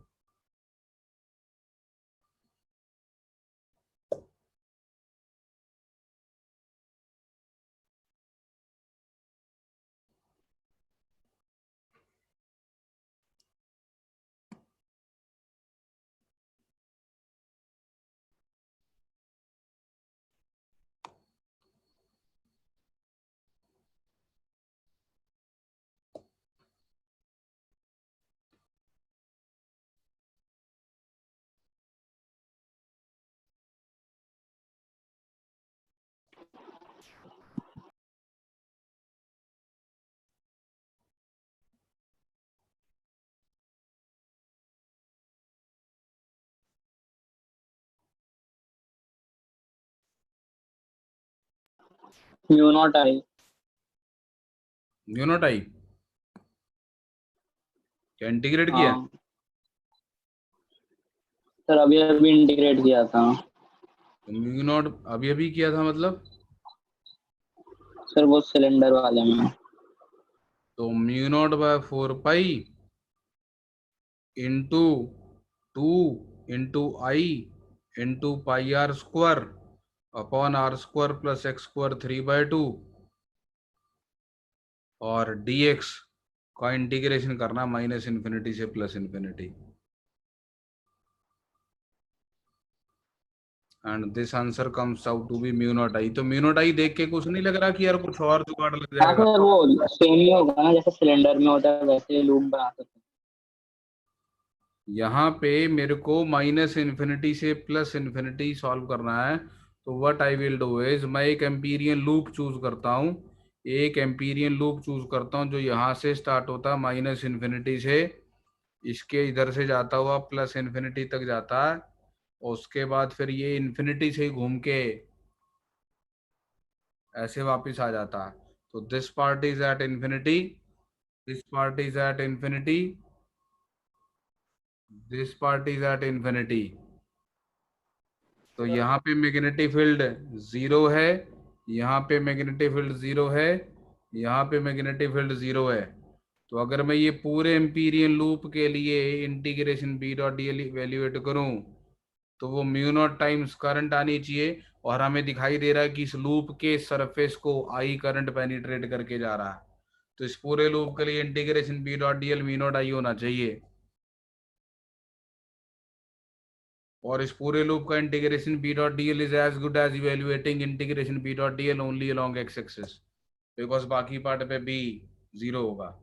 Mu not I. Mu not I क्या integrate किया? हाँ सर, अभी अभी इंटीग्रेट किया था तो म्यू नॉट अभी अभी किया था मतलब? सर, वो सिलेंडर वाले में। तो mu naught by 4 pi into 2 into I into pi R square upon R square plus X square 3/2 और dx का इंटीग्रेशन करना -∞ से +∞। And this answer comes out to be mu not I. तो mu not I देख के कुछ नहीं लग रहा कि यार कुछ और जुगाड़ लग हाँ जाएगा? सर, वो सेम ही होगा ना, जैसे सिलेंडर में होता है वैसे लूप बना सकते हैं। यहाँ पे मेरे को -∞ से +∞ सॉल्व करना है। तो what I will do is मैं एक एम्पीरियन लूप चूज करता हूँ। एक एम्पीरियन लूप चूज करता हूँ जो यहाँ से स्टार्ट होता है -∞ से, इसके इधर से जाता हुआ +∞ तक जाता है, और उसके बाद फिर ये इन्फिनिटी से घूम के ऐसे वापस आ जाता है। तो this part is at infinity, this part is at infinity, this part is at infinity. तो यहाँ पे मैग्नेटिक फील्ड 0 है, यहाँ पे मैग्नेटिक फील्ड 0 है, यहाँ पे मैग्नेटिक फील्ड 0 है। तो अगर मैं ये पूरे एम्पीरियन लूप के लिए integration B dot D L evaluate करूँ तो वो म्यू नॉट टाइम्स करंट आनी चाहिए, और हमें दिखाई दे रहा है कि इस लूप के सरफेस को आई करंट पेनिट्रेट करके जा रहा है। तो इस पूरे लूप के लिए integration B dot D L mu not I होना चाहिए, और इस पूरे लूप का integration B dot D L is as good as evaluating integration B dot D L only along X axis, because बाकी पार्ट पे बी 0 होगा।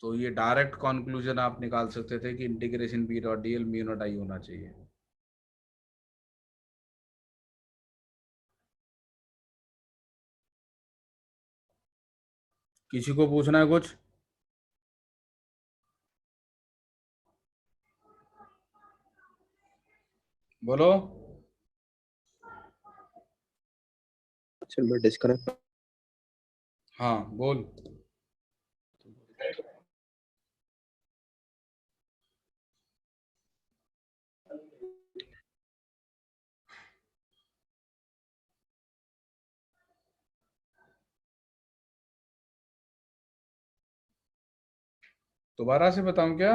तो ये डायरेक्ट कंक्लूजन आप निकाल सकते थे कि integration B dot D L mu not I होना चाहिए। किसी को पूछना है कुछ? बोलो। सर मैं डिस्कनेक्ट। हाँ बोल। दोबारा से बताऊं क्या?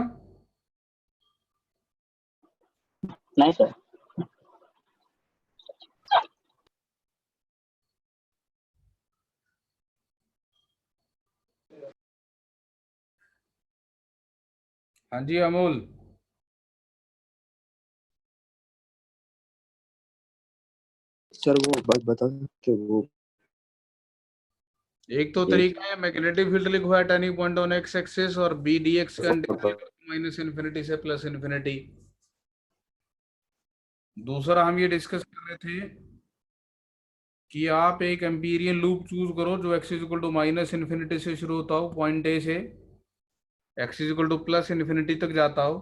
नहीं सर। हाँ जी अमोल। सर वो बात बता कि वो एक तो तरीका है मैग्नेटिक फील्ड लिखो eight any point on x axis, और बी डी एक्स का -∞ से +∞। दूसरा हम ये डिस्कस कर रहे थे कि आप एक एम्पीरियन लूप चूज करो जो x इक्वल टू -∞ से शुरू होता हो पॉइंट ए से, x इक्वल टू +∞ तक जाता हो,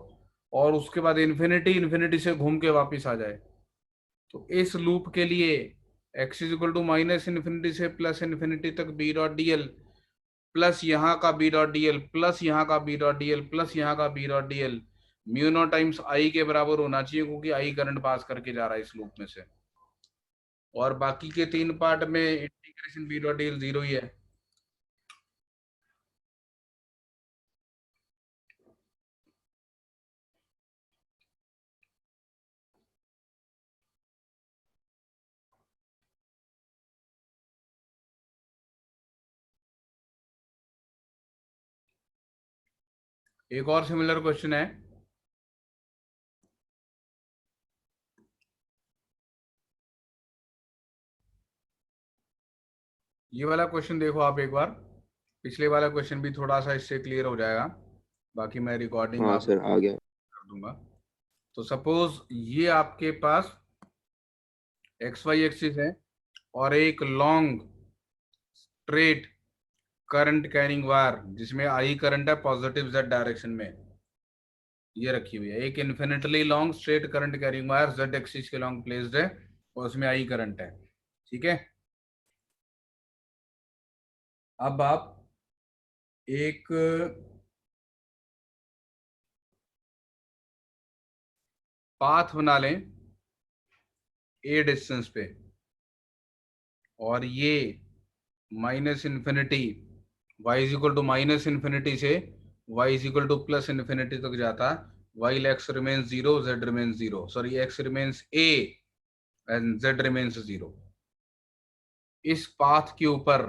और उसके बाद इन्फिनिटी से घूम के वापस आ जाए। तो इस लूप के लिए x इक्वल टू -∞ से +∞ तक B dot D L plus यहाँ का B dot D L plus यहाँ का B dot D L plus यहाँ का B dot D L mu not times I के बराबर होना चाहिए, क्योंकि आई करंट पास करके जा रहा है इस लूप में से, और बाकी के 3 पार्ट में integration B dot D L 0 ही है। एक और सिमिलर क्वेश्चन है। ये वाला क्वेश्चन देखो आप एक बार, पिछले वाला क्वेश्चन भी थोड़ा सा इससे क्लियर हो जाएगा, बाकी मैं रिकॉर्डिंग हाँ आप सर आ गया। कर दूंगा। तो सपोज ये आपके पास XY एक्सिस है और एक long straight current carrying wire जिसमें आई करंट है पॉजिटिव z डायरेक्शन में, ये रखी हुई है, एक infinitely long straight current carrying wire Z axis के लॉन्ग प्लेस्ड है और उसमें आई करंट है, ठीक है। अब आप एक पाथ बना लें ए डिस्टेंस पे, और ये minus infinity Y is equal to minus infinity से Y is equal to plus infinity तक जाता, while X remains zero Z remains zero, sorry X remains A and Z remains zero. इस path के ऊपर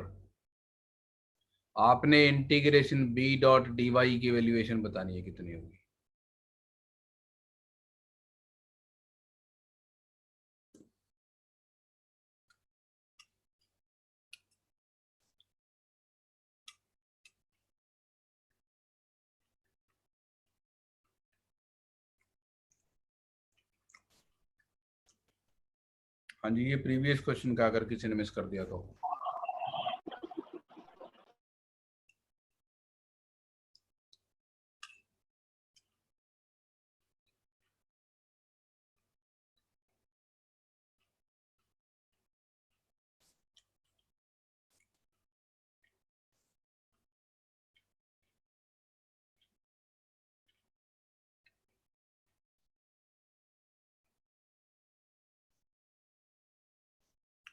आपने integration B dot D Y की valuation बतानी है कितनी होगी। हाँ जी, ये प्रीवियस क्वेश्चन का अगर किसी ने मिस कर दिया तो।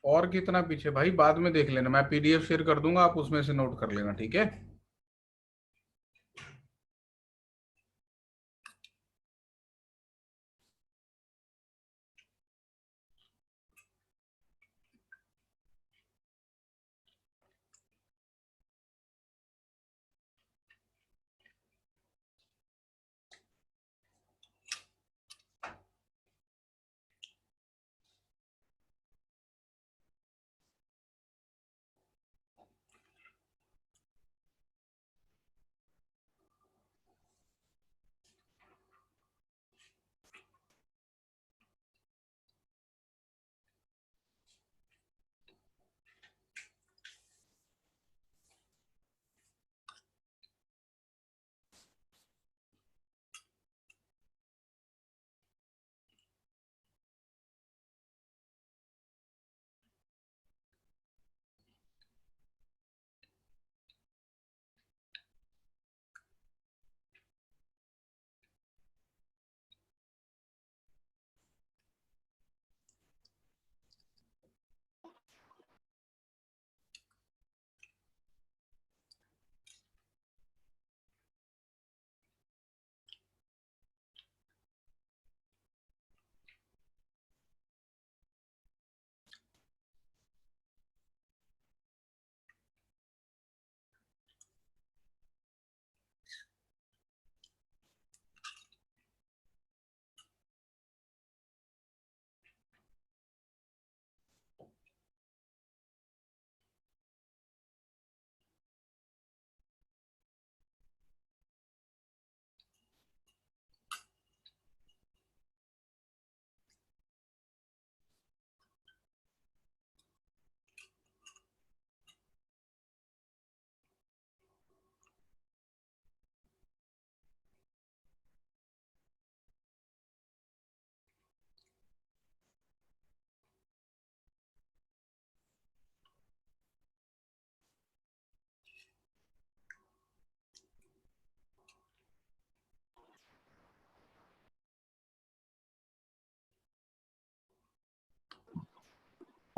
और कितना पीछे भाई बाद में देख लेना, मैं पीडीएफ शेयर कर दूंगा, आप उसमें से नोट कर लेना, ठीक है।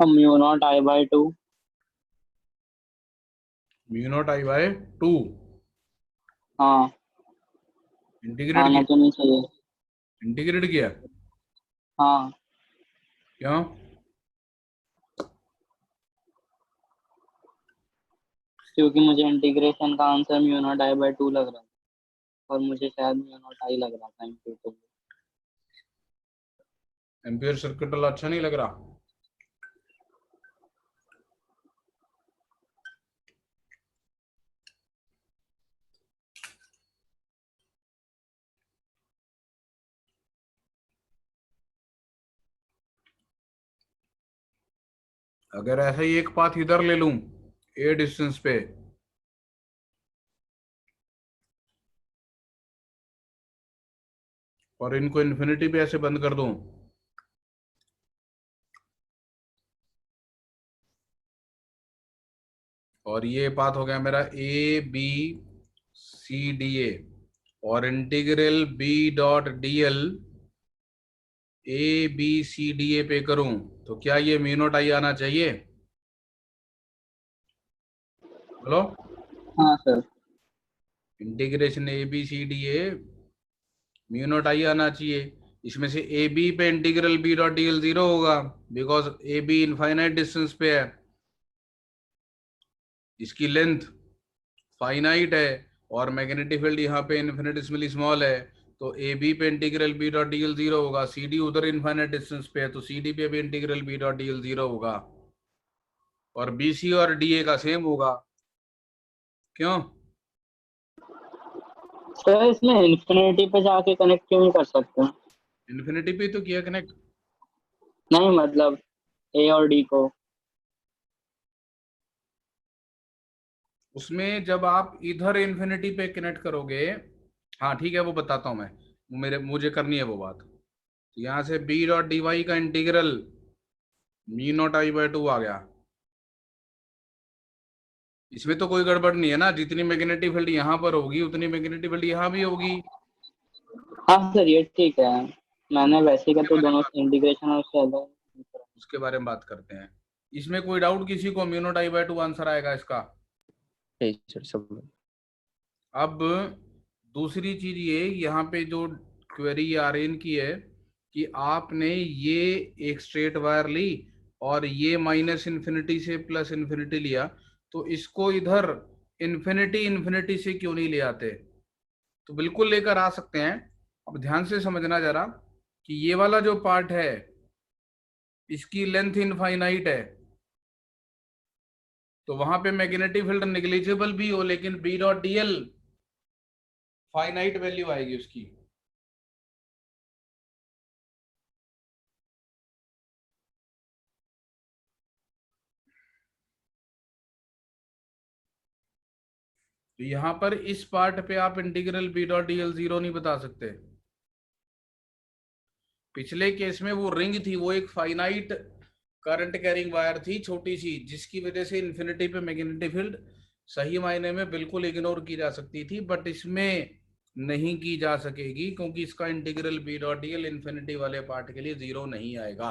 Mu not I by 2। Mu naught I by 2 हाँ, इंटीग्रेट आना किया, तो नहीं चाहिए। इंटीग्रेट किया हाँ, क्यों? क्योंकि मुझे इंटीग्रेशन का answer mu not I by 2 लग रहा था और मुझे शायद म्यू नॉट आई लग रहा था इंटू 2। एम्पियर सर्किट वाला अच्छा नहीं लग रहा? अगर ऐसा ही एक पाथ इधर ले लूं ए डिस्टेंस पे, और इनको इन्फिनिटी पे ऐसे बंद कर दूं, और ये पाथ हो गया मेरा ए बी सी डी ए, और integral B dot D L A B C D A पे करूं, तो क्या ये म्यू नॉट आई आना चाहिए? बोलो। हाँ sir. Integration A B C D A mu not I आना चाहिए। इसमें से ए बी पे integral B dot D L 0 होगा, because A B infinite distance पे है, इसकी लेंथ फाइनाइट है, और मैग्नेटिक फील्ड यहाँ पे इन्फिनिटेसिमली स्मॉल है, तो ए बी पे integral B dot D L 0 होगा। सी डी उधर इनफाइनाइट डिस्टेंस पे है, तो सी डी पे भी integral B dot D L 0 होगा, और बी सी और डी ए का सेम होगा। क्यों? सर इसमें इन्फिनिटी पे जाके कनेक्ट क्यों नहीं कर सकते? इन्फिनिटी पे तो किया कनेक्ट। नहीं मतलब ए और डी को। उसमें जब आप इधर इन्फिनिटी पे कनेक्ट करोगे, हाँ ठीक है, वो बताता हूं मैं, मुझे करनी है वो बात। तो यहां से बी डॉट डी वाई का integral mu naught I by 2 आ गया। इसमें तो कोई गड़बड़ नहीं है ना, जितनी मैग्नेटिक फील्ड यहाँ पर होगी उतनी मैग्नेटिक फील्ड यहाँ भी होगी। हाँ सर ये ठीक है, मैंने वैसे का तो दोनों इंटीग्रेशन और उससे अलग। उसके बारे में बात करते हैं। इसमें कोई डाउट किसी को? Mu naught I by 2 answer आएगा इसका। नहीं सर सब। अब दूसरी चीज ये, यहाँ पे जो क्वेरी आर्यन की है कि आपने ये एक स्ट्रेट वायर ली और ये माइनस इन्फिनिटी से प्लस इन्फिनिटी लिया, तो इसको इधर इन्फिनिटी इन्फिनिटी से क्यों नहीं ले आते? तो बिल्कुल लेकर आ सकते हैं। अब ध्यान से समझना जरा कि ये वाला जो पार्ट है इसकी लेंथ इनफाइनाइट है, तो वहां पे मैग्नेटिक फील्ड नेग्लिजिबल भी हो, लेकिन B dot D L finite value आएगी उसकी। तो यहां पर इस पार्ट पे आप integral B dot D L 0 नहीं बता सकते। पिछले केस में वो रिंग थी, वो एक फाइनाइट करंट कैरिंग वायर थी छोटी सी, जिसकी वजह से इन्फिनिटी पे मैग्नेटिक फील्ड सही मायने में बिल्कुल इग्नोर की जा सकती थी, बट इसमें नहीं की जा सकेगी क्योंकि इसका integral B dot D L infinity वाले पार्ट के लिए 0 नहीं आएगा।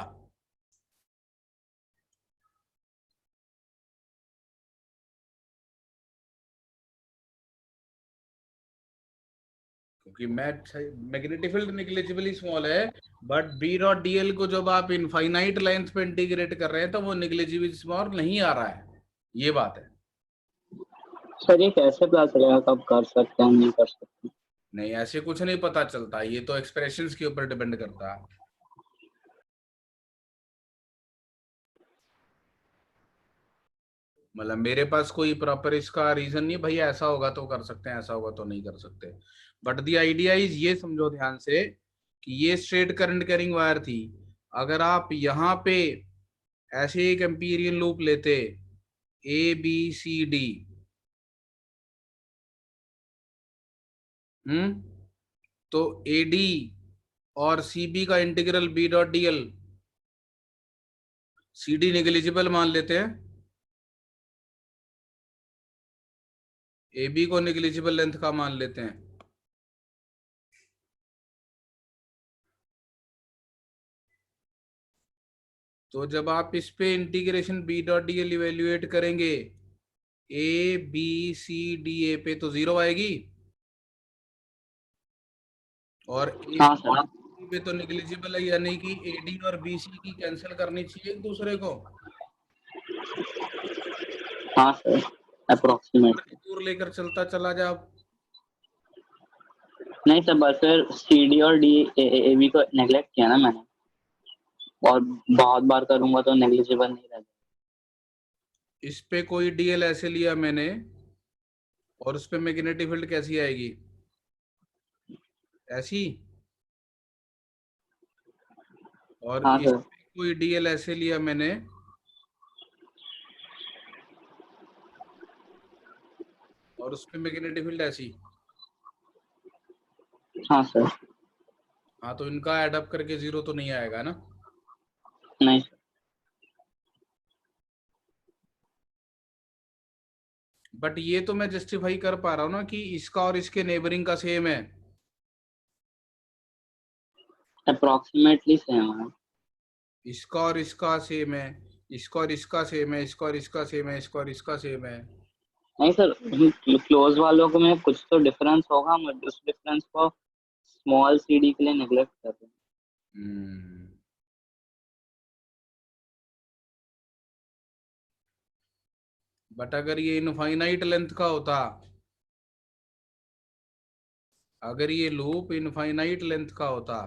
क्योंकि मैग्नेटिक फील्ड नेग्लिजिबली स्मॉल है, but B dot D L को जब आप इनफाइनाइट लेंथ पे इंटीग्रेट कर रहे हैं तो वो नेग्लिजिबली स्मॉल नहीं आ रहा है, ये बात है। सर ये कैसे पता चलेगा कब कर सकते हैं नहीं कर सकते? नहीं, ऐसे कुछ नहीं पता चलता, ये तो एक्सप्रेशंस के ऊपर डिपेंड करता है। मतलब मेरे पास कोई प्रॉपर इसका रीजन नहीं भाई, ऐसा होगा तो कर सकते हैं, ऐसा होगा तो नहीं कर सकते, बट द आइडिया इज, ये समझो ध्यान से कि ये स्ट्रेट करंट कैरिंग वायर थी। अगर आप यहाँ पे ऐसे एक एम्पीरियन लूप लेते ए बी सी डी, तो ए डी और सी बी का integral B dot D L, C D negligible मान लेते हैं, ए बी को नेग्लिजिबल लेंथ का मान लेते हैं, तो जब आप इस पे integration B dot D L evaluate करेंगे A B C D A पे, तो 0 आएगी, और हाँ सर। ए पे तो नेग्लिजिबल है, यानी कि ए डी और बी सी की कैंसिल करनी चाहिए एक दूसरे को। हाँ सर अप्रोक्सीमेट। दूर लेकर चलता चला जा। नहीं सर बस फिर सी डी और डी ए बी को नेग्लेक्ट किया ना मैंने, और बहुत बार करूंगा तो नेग्लिजिबल नहीं रहेगा। इस पे कोई डीएल ऐसे लिया मैंने, और उस पे मैग्नेटिक फील्ड कैसी आएगी? ऐसी। और हाँ इस सर। पे कोई डीएल ऐसे लिया मैंने, और उस पे मैग्नेटिक फील्ड ऐसी। हाँ सर। हाँ, तो इनका एडअप करके 0 तो नहीं आएगा ना। नहीं सर। बट ये तो मैं जस्टिफाई कर पा रहा हूँ ना कि इसका और इसके नेबरिंग का सेम है। अप्रोक्सीमेटली सेम है। इसका और इसका सेम है, इसका और इसका सेम है, इसका और इसका सेम है, इसका और इसका सेम है। नहीं सर, क्लोज वालों को में कुछ तो डिफरेंस होगा, हम उस डिफरेंस को स्मॉल सीडी के लिए नेग्लेक्ट कर रहे हैं। बट अगर ये इनफाइनाइट लेंथ का होता, अगर ये लूप इनफाइनाइट लेंथ का होता,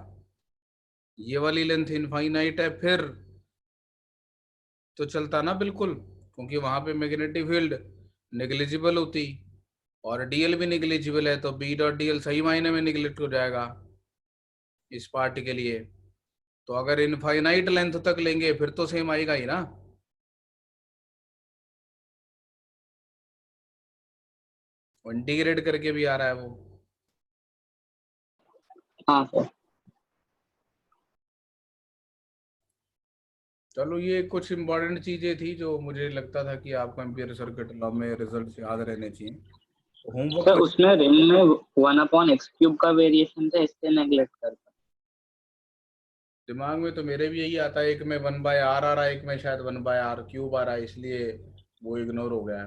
ये वाली लेंथ इनफाइनाइट है, फिर तो चलता ना बिल्कुल, क्योंकि वहां पे मैग्नेटिक फील्ड नेग्लिजिबल होती और डीएल भी नेग्लिजिबल है, तो बी डॉट डीएल सही मायने में निगलेक्ट हो जाएगा इस पार्ट के लिए। तो अगर इनफाइनाइट लेंथ तक लेंगे फिर तो सेम आएगा ही ना। इंटीग्रेट करके भी आ रहा है वो। हाँ सर। चलो, ये कुछ इंपॉर्टेंट चीजें थी जो मुझे लगता था कि आपको एम्पियर सर्किट लॉ में रिजल्ट याद रहने चाहिए। सर होमवर्क उसमें रिंग में 1/x³ का वेरिएशन था, इससे नेग्लेक्ट करता। दिमाग में तो मेरे भी यही आता है, एक में 1/r आ रहा है, एक में शायद 1/r³ आ रहा है, इसलिए वो इग्नोर हो गया।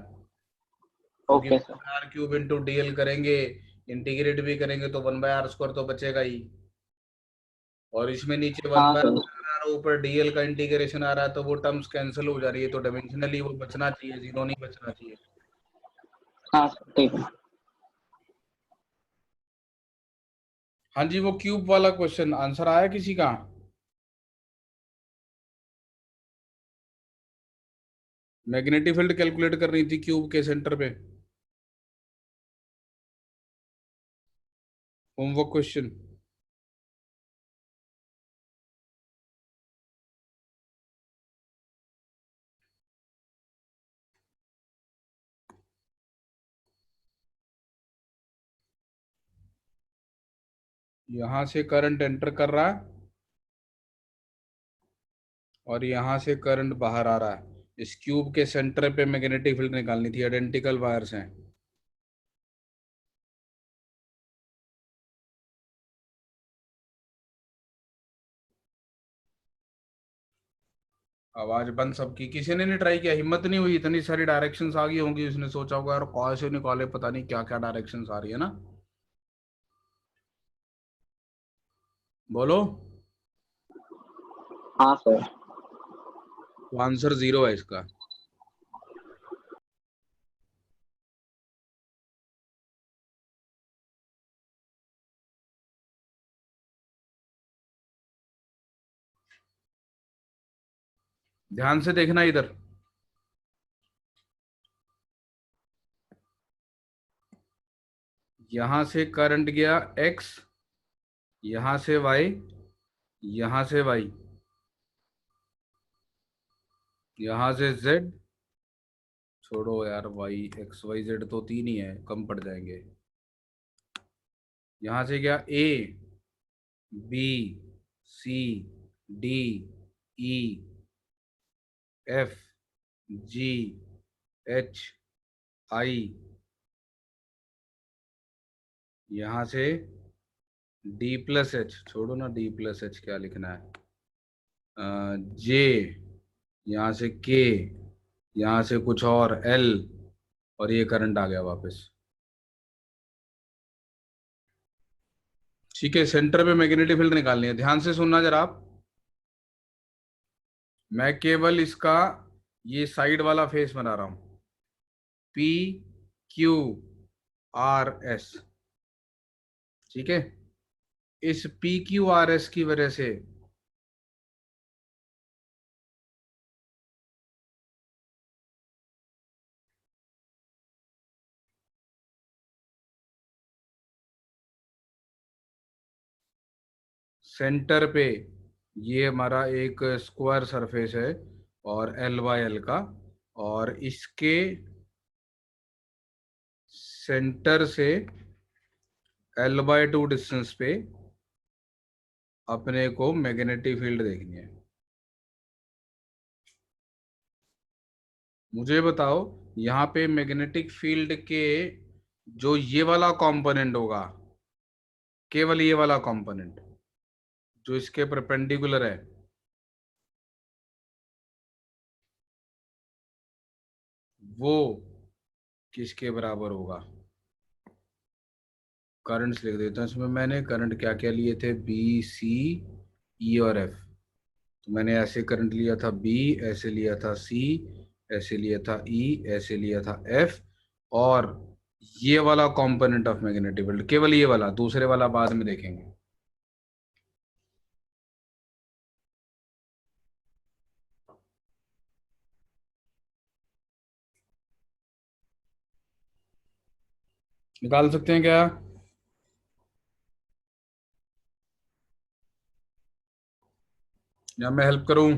क्योंकि okay sir. r³ into DL करेंगे, इंटीग्रेट भी करेंगे तो 1/r² तो बचेगा ही, और इसमें नीचे हाँ 1/r सर। आ रहा है, ऊपर डीएल का इंटीग्रेशन आ रहा है, तो वो टर्म्स कैंसिल हो जा रही है, तो डायमेंशनली वो बचना चाहिए, 0 नहीं बचना चाहिए। हाँ सर ठीक है। हाँ जी, वो क्यूब वाला क्वेश्चन आंसर आया किसी का? मैग्नेटिक फील्ड कैलकुलेट कर रही थी क्यूब के सेंटर पे, होमवर्क क्वेश्चन। यहां से करंट एंटर कर रहा है और यहां से करंट बाहर आ रहा है। इस क्यूब के सेंटर पे मैग्नेटिक फील्ड निकालनी थी, आइडेंटिकल वायर्स हैं। आवाज बंद सबकी, किसी ने नहीं ट्राई किया, हिम्मत नहीं हुई, इतनी सारी डायरेक्शंस आ गई होंगी, उसने सोचा होगा यार कौन से निकाले, पता नहीं क्या क्या डायरेक्शंस आ रही है ना। बोलो। हाँ सर। तो आंसर 0 है इसका। ध्यान से देखना इधर, यहां से करंट गया x, यहां से y, यहां से y, यहां से z, छोड़ो यार y x y z तो 3 ही है, कम पड़ जाएंगे। यहां से गया a b c d e f g h i, यहां से d+h, छोड़ो ना d+h क्या लिखना है, j, यहाँ से k, यहाँ से कुछ और l, और ये करंट आ गया वापस। ठीक है, सेंटर पे मैग्नेटिक फील्ड निकालनी है, ध्यान से सुनना जरा आप। मैं केवल इसका ये साइड वाला फेस बना रहा हूं, P Q R S। ठीक है, इस P Q R S की वजह से सेंटर पे ये हमारा एक स्क्वायर सरफेस है और L/L का, और इसके सेंटर से L/2 डिस्टेंस पे अपने को मैग्नेटिक फील्ड देखनी है। मुझे बताओ यहाँ पे मैग्नेटिक फील्ड के जो ये वाला कंपोनेंट होगा, केवल ये वाला कंपोनेंट जो इसके परपेंडिकुलर है, वो किसके बराबर होगा? करंट्स लिख देता हूँ इसमें। मैंने करंट क्या क्या लिए थे? बी, सी, ई और एफ। तो मैंने ऐसे करंट लिया था बी, ऐसे लिया था सी, ऐसे लिया था ई, ऐसे लिया था एफ, और ये वाला कंपोनेंट ऑफ मैग्नेटिक फील्ड, केवल ये वाला, दूसरे वाला बाद में देखेंगे। निकाल सकते हैं क्या? या मैं हेल्प करूं?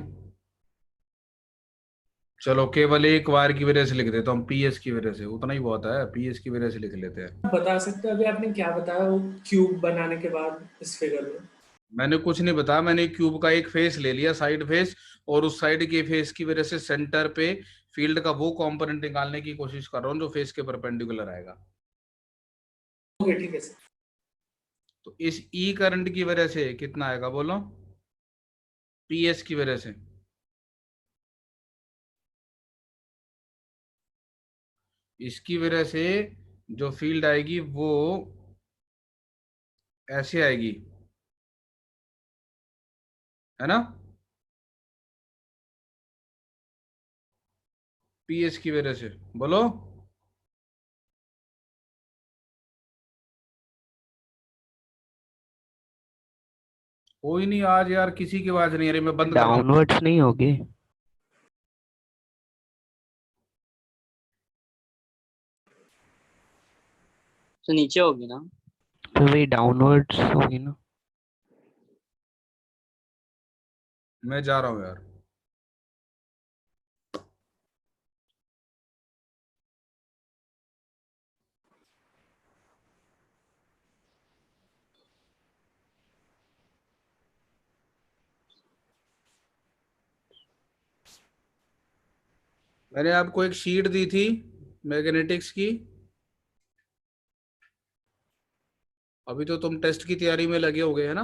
चलो केवल एक वायर की वजह से लिख देता हूँ, पीएस की वजह से, उतना ही बहुत है, पीएस की वजह से लिख लेते हैं। बता सकते हो अभी आपने क्या बताया वो क्यूब बनाने के बाद इस फिगर में? मैंने कुछ नहीं बताया, मैंने क्यूब का एक फेस ले लिया, साइड फेस, और उस साइड के फेस की वजह से सेंटर पे फील्ड का वो कंपोनेंट निकालने की कोशिश कर रहा हूँ जो फेस के परपेंडिकुलर आएगा। ओके ठीक है सर। तो इस ई करंट की वजह से कितना आएगा बोलो? पीएस की वजह से इसकी वजह से जो फील्ड आएगी वो ऐसे आएगी, है ना? पीएस की वजह से बोलो। कोई नहीं, आज यार किसी की आवाज नहीं आ रही, मैं बंद कर रहा हूँ। डाउनवर्ड्स नहीं होगी? तो नीचे होगी ना? तो वही डाउनवर्ड्स होगी ना? मैं जा रहा हूँ यार। मैंने आपको एक शीट दी थी मैग्नेटिक्स की, अभी तो तुम टेस्ट की तैयारी में लगे हो गए है ना?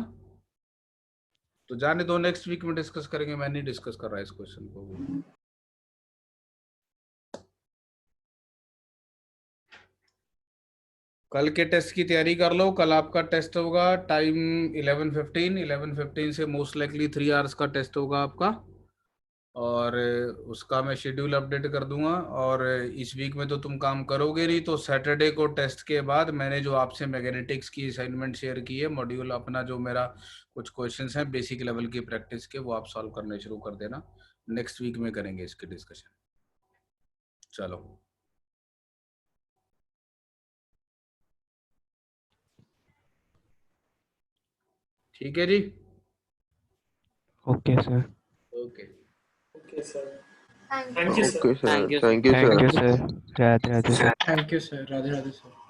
तो जाने दो, नेक्स्ट वीक में डिस्कस करेंगे, मैं नहीं डिस्कस कर रहा इस क्वेश्चन को। कल के टेस्ट की तैयारी कर लो। कल आपका टेस्ट होगा टाइम 11:15 से मोस्ट लाइकली 3 आवर्स का टेस्ट होगा आपका, और उसका मैं शेड्यूल अपडेट कर दूंगा। और इस वीक में तो तुम काम करोगे नहीं, तो सैटरडे को टेस्ट के बाद मैंने जो आपसे मैग्नेटिक्स की असाइनमेंट शेयर की है, मॉड्यूल अपना, जो मेरा कुछ क्वेश्चंस हैं बेसिक लेवल की प्रैक्टिस के, वो आप सॉल्व करने शुरू कर देना। नेक्स्ट वीक में करेंगे इसकी डिस्कशन। चलो ठीक है जी। Okay sir. Okay. Okay sir. Thank thank you sir. Okay sir, Thank you, sir. Thank you thank sir. You sir. Radhe Radhe sir. Thank you sir, Radhe Radhe sir.